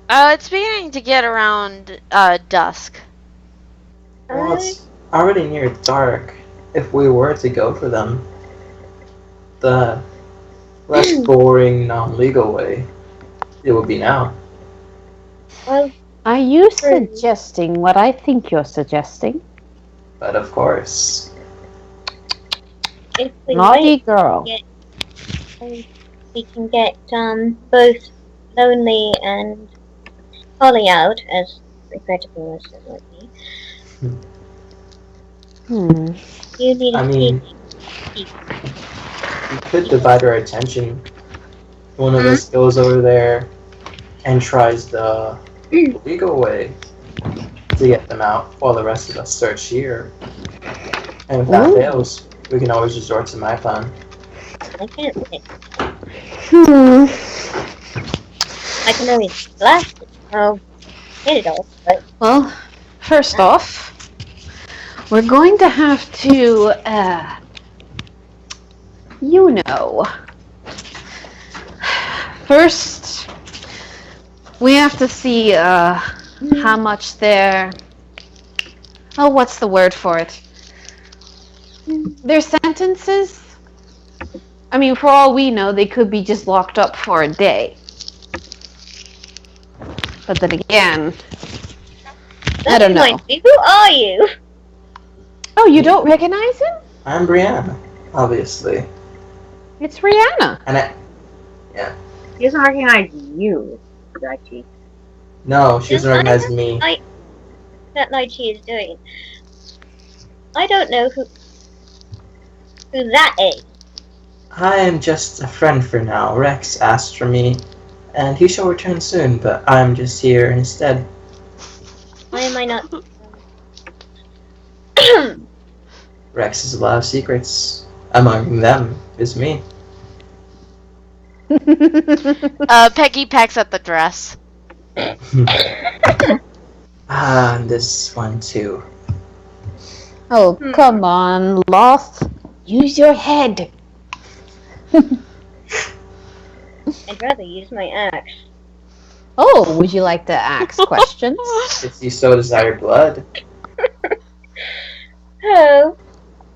It's beginning to get around dusk. Well, it's already near dark. If we were to go for them, the less boring, non-legal way, it would be now. Well, Are you suggesting what I think you're suggesting? But of course, if we Naughty wait, girl. we can get both Lonely and Holly out, as regrettable as it might be. You need I to mean, we could divide our attention. One of us goes over there and tries the legal way to get them out, while the rest of us search here. And if that fails, we can always resort to my plan. I can't pick. I can always blast it. Oh, hit it all, but Well, first off, we're going to have to, you know. First, we have to see, how much their, what's the word for it? Their sentences? I mean, for all we know, they could be just locked up for a day. But then again, I don't know. Who are you? Oh, you don't recognize him? I'm Brianna, obviously. It's Rihanna. And He doesn't recognize you, Daichi. no, she doesn't recognize me. That like she is doing. I don't know who that is. I am just a friend for now. Rex asked for me, and he shall return soon, but I'm just here instead. Why am I not? Rex has a lot of secrets. Among them is me. Peggy packs up the dress. And this one too. Oh, come on, Lost. Use your head. I'd rather use my axe. Oh, would you like to ask questions? If you so desire blood. Oh,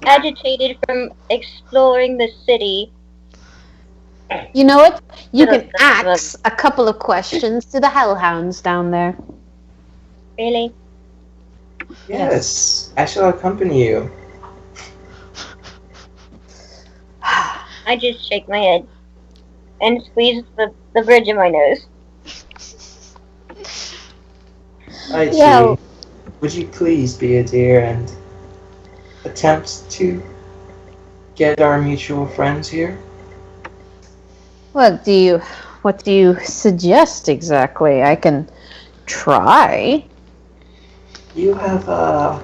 agitated from exploring the city. You know what? You can ask a couple of questions to the hellhounds down there. Really? Yes, I shall accompany you. I just shake my head and squeeze the bridge of my nose. Aichi, would you please be a dear and attempt to get our mutual friends here? What do you what do you suggest exactly? I can try. You have a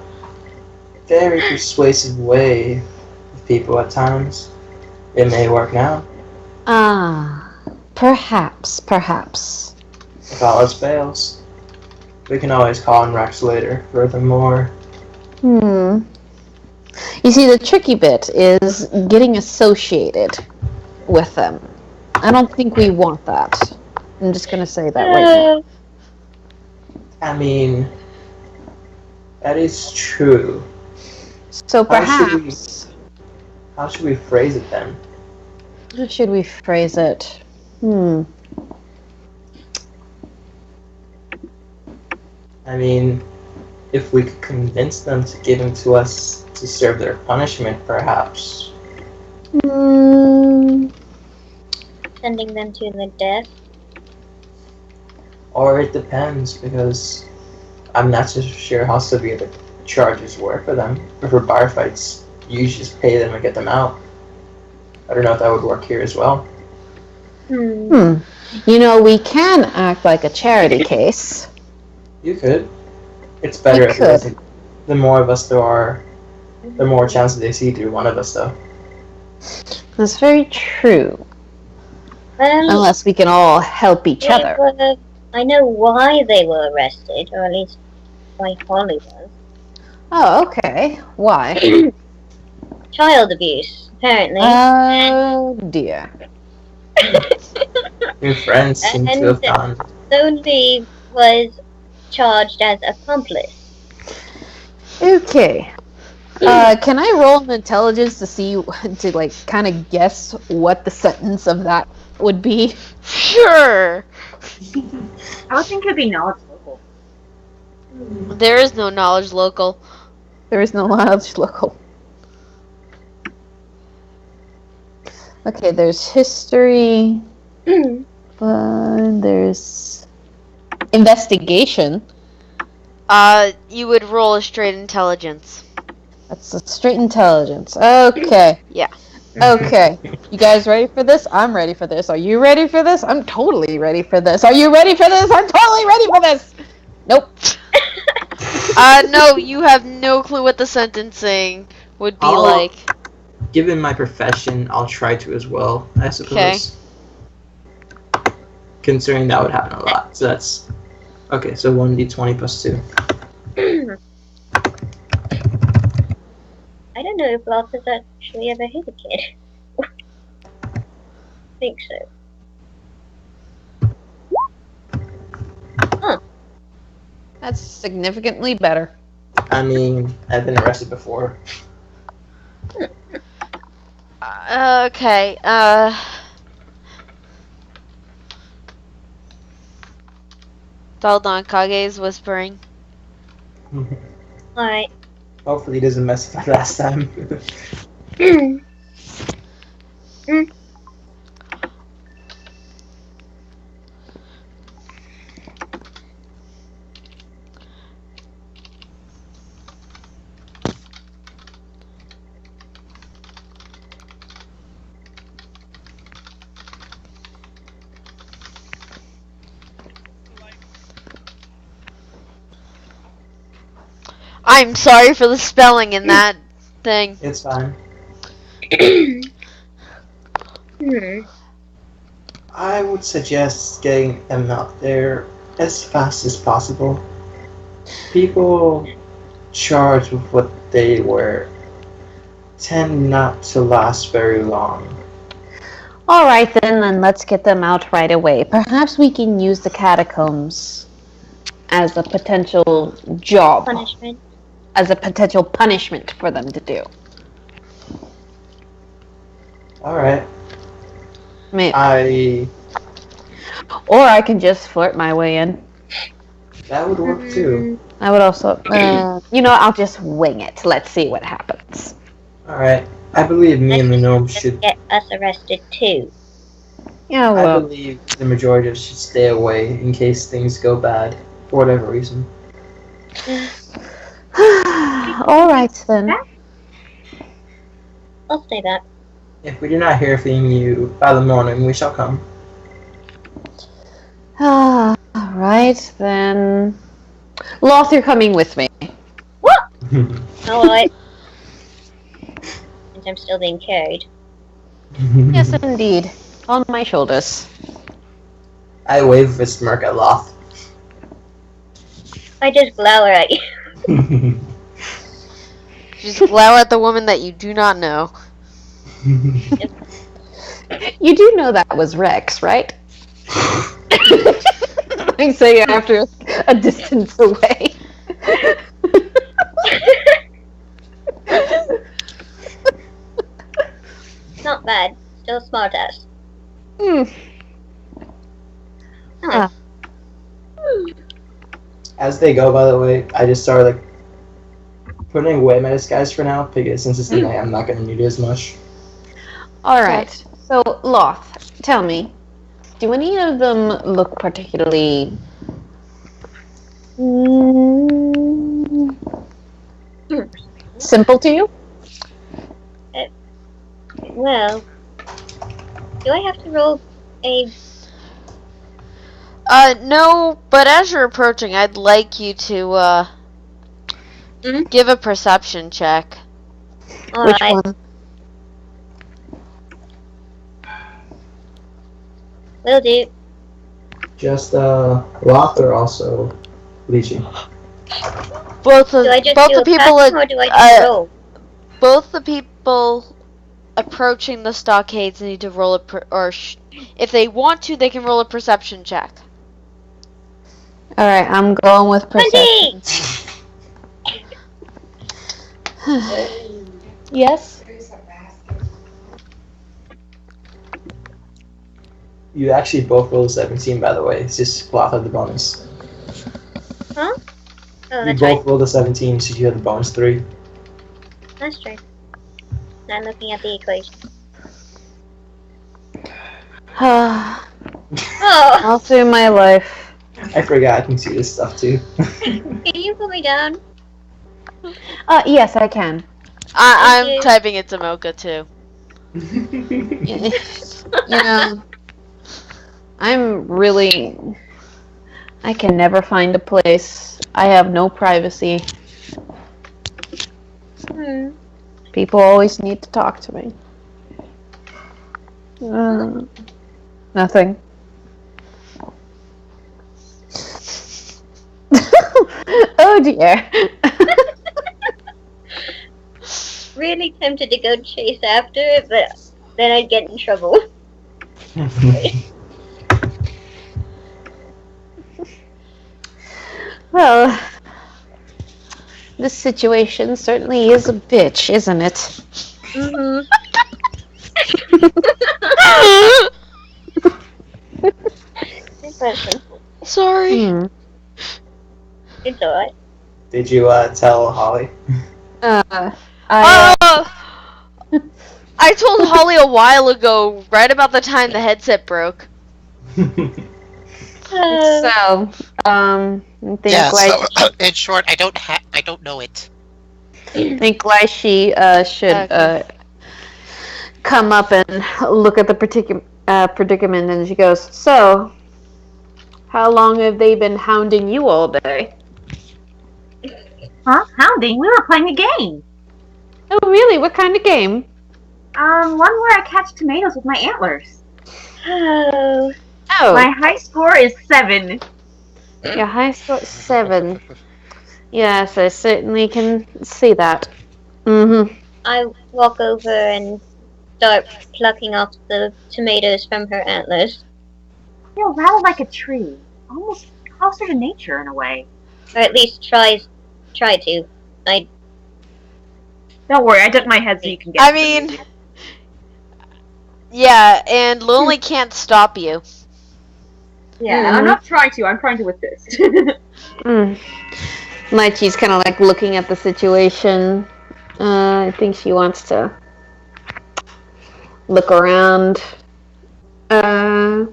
very persuasive way with people at times. It may work now. Ah, perhaps. If all else fails, we can always call on Rex later. Furthermore, You see, the tricky bit is getting associated with them. I don't think we want that. I'm just gonna say that right now. I mean, that is true. So How should we- perhaps, How should we phrase it then? how should we phrase it? I mean, if we could convince them to give him to us to serve their punishment, perhaps. Sending them to the death. Or it depends, because I'm not so sure how severe the charges were for them. But for bar fights, you just pay them and get them out. I don't know if that would work here as well. You know, we can act like a charity case. You could. It's better We if it wasn't. The more of us there are, the more chances they see through one of us, though. That's very true. Well, Unless we can all help each other. I know why they were arrested, or at least why Holly was. Oh, okay. Why? Child abuse, apparently. Oh, dear. Your friends seem to have gone. Thornby was charged as accomplice. Okay. Can I roll an intelligence to see, to like, kind of guess what the sentence of that would be? Sure. I would think it'd be knowledge local. There is no knowledge local. There is no knowledge local. Okay, there's history. There's investigation. You would roll a straight intelligence. That's a straight intelligence. Okay. Yeah. Okay. You guys ready for this? I'm ready for this. Are you ready for this? I'm totally ready for this. Are you ready for this? I'm totally ready for this. Nope. No, you have no clue what the sentencing would be like. Given my profession, I'll try to as well, I suppose. Considering that would happen a lot. So that's... Okay, so 1d20 plus 2. I don't know if Lots has actually ever hit a kid. I think so. That's significantly better. I mean, I've been arrested before. Okay, Daldon Kage is whispering. Alright. Hopefully he doesn't mess up last time. I'm sorry for the spelling in that thing. It's fine. I would suggest getting them out there as fast as possible. People charged with what they were tend not to last very long. All right, then let's get them out right away. Perhaps we can use the catacombs as a potential job. Punishment. As a potential punishment for them to do. Alright. Or I can just flirt my way in. That would work too. I would also, I'll just wing it. Let's see what happens. Alright. I believe me and the gnome should... Get us arrested too. Yeah, I well. believe the majority of us should stay away in case things go bad. For whatever reason. All right, then. I'll say that. If we do not hear from you by the morning, we shall come. Alright, then. Loth, you're coming with me. Alright. Since I'm still being carried. Yes, indeed. On my shoulders. I wave a smirk at Loth. I just glower at you. Just glower at the woman that you do not know. You do know that was Rex, right? I say after a distance away. Not bad. Still smart ass. Hmm. Huh. As they go, by the way, I just started like putting away my disguise for now because since it's the night, I'm not going to need it as much. Alright, so Loth, tell me, do any of them look particularly simple to you? Well, do I have to roll a... No, but as you're approaching, I'd like you to, Mhm. give a perception check. Which Alright, one? will do. Just Loth or also Leeching? Both of Do I just both do the a people pattern or do I just roll? both the people approaching the stockades need to roll if they want to, they can roll a perception check. Alright, I'm going with perception. 20! Yes? You actually both rolled a 17, by the way. It's just Loth had the bonus. Huh? Oh, You that's both right. rolled a 17, so you had the bonus 3. That's true. Now I'm looking at the equation. Oh! All through my life. I forgot I can see this stuff too. Can you put me down? Yes, I can. I'm you. typing it to Mocha too. You know, I'm really... I can never find a place. I have no privacy. People always need to talk to me. Nothing. Oh dear. Really tempted to go chase after it, but then I'd get in trouble. Well, this situation certainly is a bitch, isn't it? Mm-hmm. Good question. Sorry. It's alright. Did you tell Holly? I told Holly a while ago, right about the time the headset broke. So, think Yeah. like So, in short, I don't know it. think like she should Okay. come up and look at the predicament, and she goes, "So, how long have they been hounding you all day?" Huh? Hounding? We were playing a game. Oh, really? What kind of game? One where I catch tomatoes with my antlers. Oh. Oh, My high score is 7. your high score is 7. Yes, I certainly can see that. Mm-hmm. I walk over and start plucking off the tomatoes from her antlers. Feel rather like a tree. Almost closer to nature in a way. Or at least try to. Don't worry, I ducked my head so you can get I to mean, me. yeah, and Lonely can't stop you. Yeah, I'm not trying to. I'm trying to with this. Lychee's kind of like looking at the situation. I think she wants to look around. There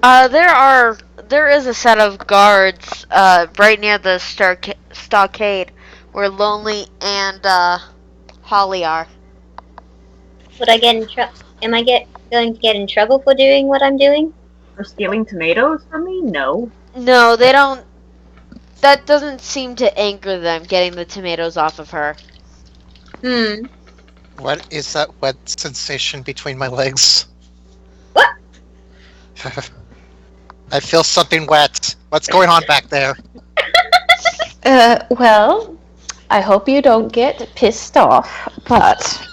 is a set of guards, right near the stockade, where Lonely and, Holly are. Would I get in trouble? Am I going to get in trouble for doing what I'm doing? For stealing tomatoes from me? No. No, they don't. That doesn't seem to anchor them, getting the tomatoes off of her. Hmm. What is that wet sensation between my legs? What? I feel something wet. What's going on back there? Well, I hope you don't get pissed off, but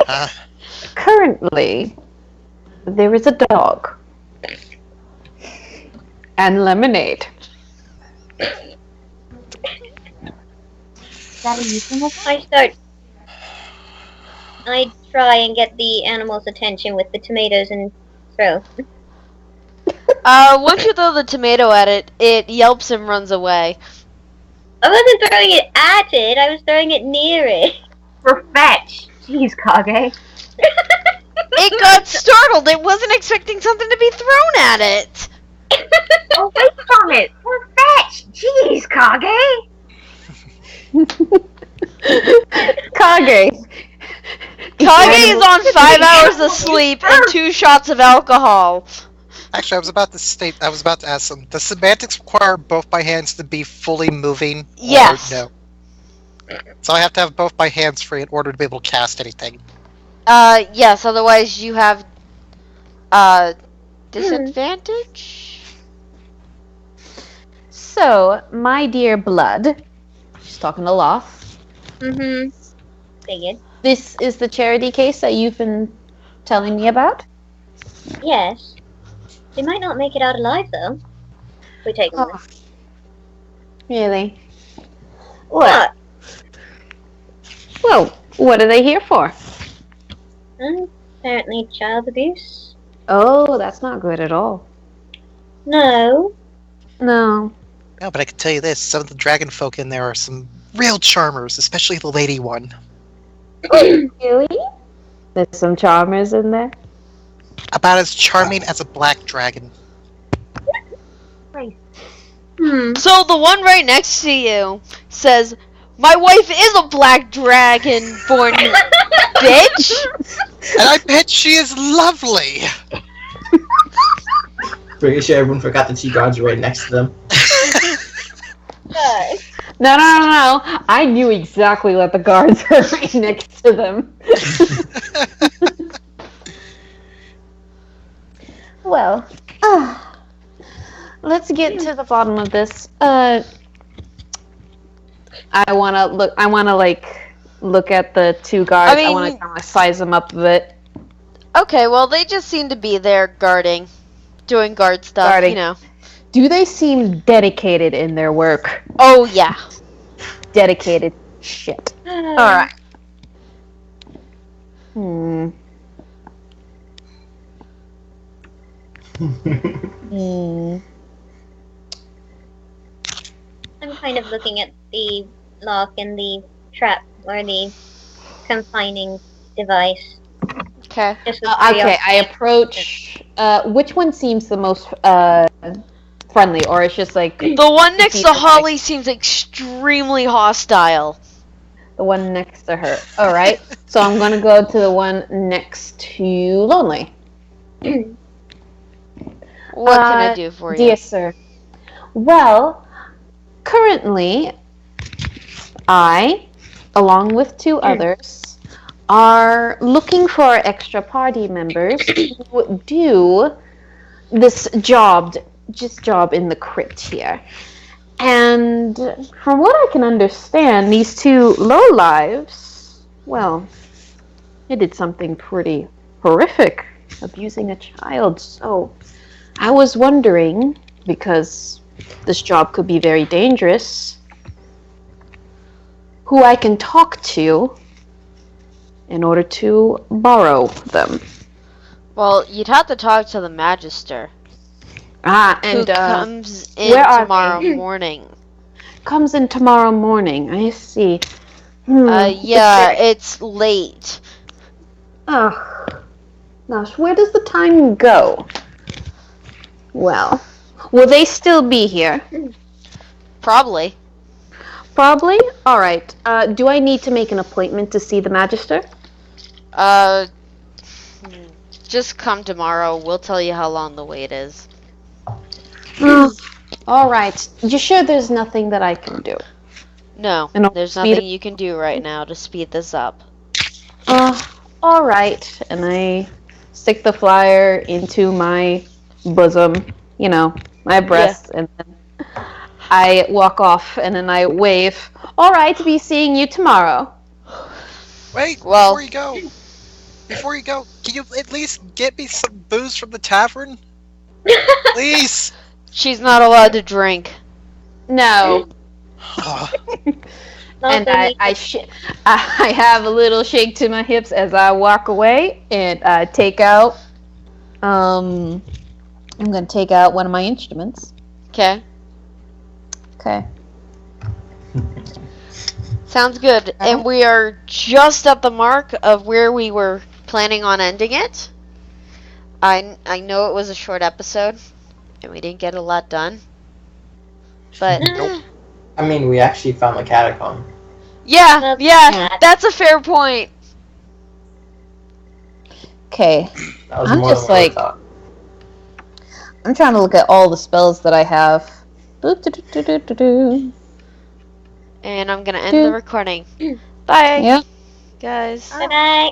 Uh, currently there is a dog and lemonade. Is that a euphemism? I try and get the animal's attention with the tomatoes and throw. Once you throw the tomato at it, it yelps and runs away. I wasn't throwing it at it, I was throwing it near it. For fetch. Jeez, Kage. It got startled. It wasn't expecting something to be thrown at it. Oh, wait on it. For fetch. Jeez, Kage. Kage. Kage is on 5 hours of sleep and 2 shots of alcohol. actually, I was about to ask them. Does semantics require both my hands to be fully moving? Yes. Or no. So I have to have both my hands free in order to be able to cast anything. Yes, otherwise you have, disadvantage? So, my dear blood, she's talking to Loth. Mm-hmm. Figured. This is the charity case that you've been telling me about? Yes. They might not make it out alive, though. If we take them. Oh. Really? What? Well, what are they here for? Apparently child abuse. Oh, that's not good at all. No. No. No, but I can tell you this: some of the dragon folk in there are some real charmers, especially the lady one. Really? There's some charmers in there? About as charming as a black dragon. So the one right next to you says, "My wife is a black dragon born bitch." And I bet she is lovely! Pretty sure everyone forgot the two guards were right next to them. No. I knew exactly what the guards were right next to them. Well, let's get to the bottom of this. I wanna look at the two guards. I wanna kind of size them up a bit. Okay, well they just seem to be there guarding, doing guard stuff, Guarding. you know. Do they seem dedicated in their work? Oh yeah. Dedicated shit. Alright. Hmm. I'm kind of looking at the lock and the trap, or the confining device. Okay. Just with Okay, curiosity. I approach. Which one seems the most friendly, or it's just like The one next to Holly seems extremely hostile. the one next to her? All right, so I'm gonna go to the one next to Lonely. What can I do for you? Dear sir, well, currently, I, along with two others, are looking for extra party members who do this job in the crypt here. And from what I can understand, these two lowlives, well, they did something pretty horrific, abusing a child. So I was wondering, because this job could be very dangerous, who I can talk to in order to borrow them. Well, you'd have to talk to the Magister, And who comes in where are tomorrow they? morning. Comes in tomorrow morning. I see. Yeah, it's late. Ugh. Gosh, where does the time go? Well, will they still be here? Probably. Probably? Alright. Do I need to make an appointment to see the Magister? Just come tomorrow. We'll tell you how long the wait is. All right. You sure there's nothing that I can do? No, And I'll there's speed nothing it- you can do right now to speed this up. All right. And I stick the flyer into my bosom, my breast, and then I walk off and then I wave. All right, be seeing you tomorrow. Wait, Well- before you go, can you at least get me some booze from the tavern? Please! She's not allowed to drink. No. And I have a little shake to my hips as I walk away, and I take out. I'm gonna take out one of my instruments. Okay. Okay. Sounds good. And we are just at the mark of where we were planning on ending it. I know it was a short episode, and we didn't get a lot done. But Nope. I mean, we actually found the catacomb. yeah, that's a fair point. Okay. That was I'm more just than what like- I thought. I'm trying to look at all the spells that I have. Boop-de-doo-doo-doo-doo. And I'm gonna end the recording. Bye, Yeah. guys. Bye bye.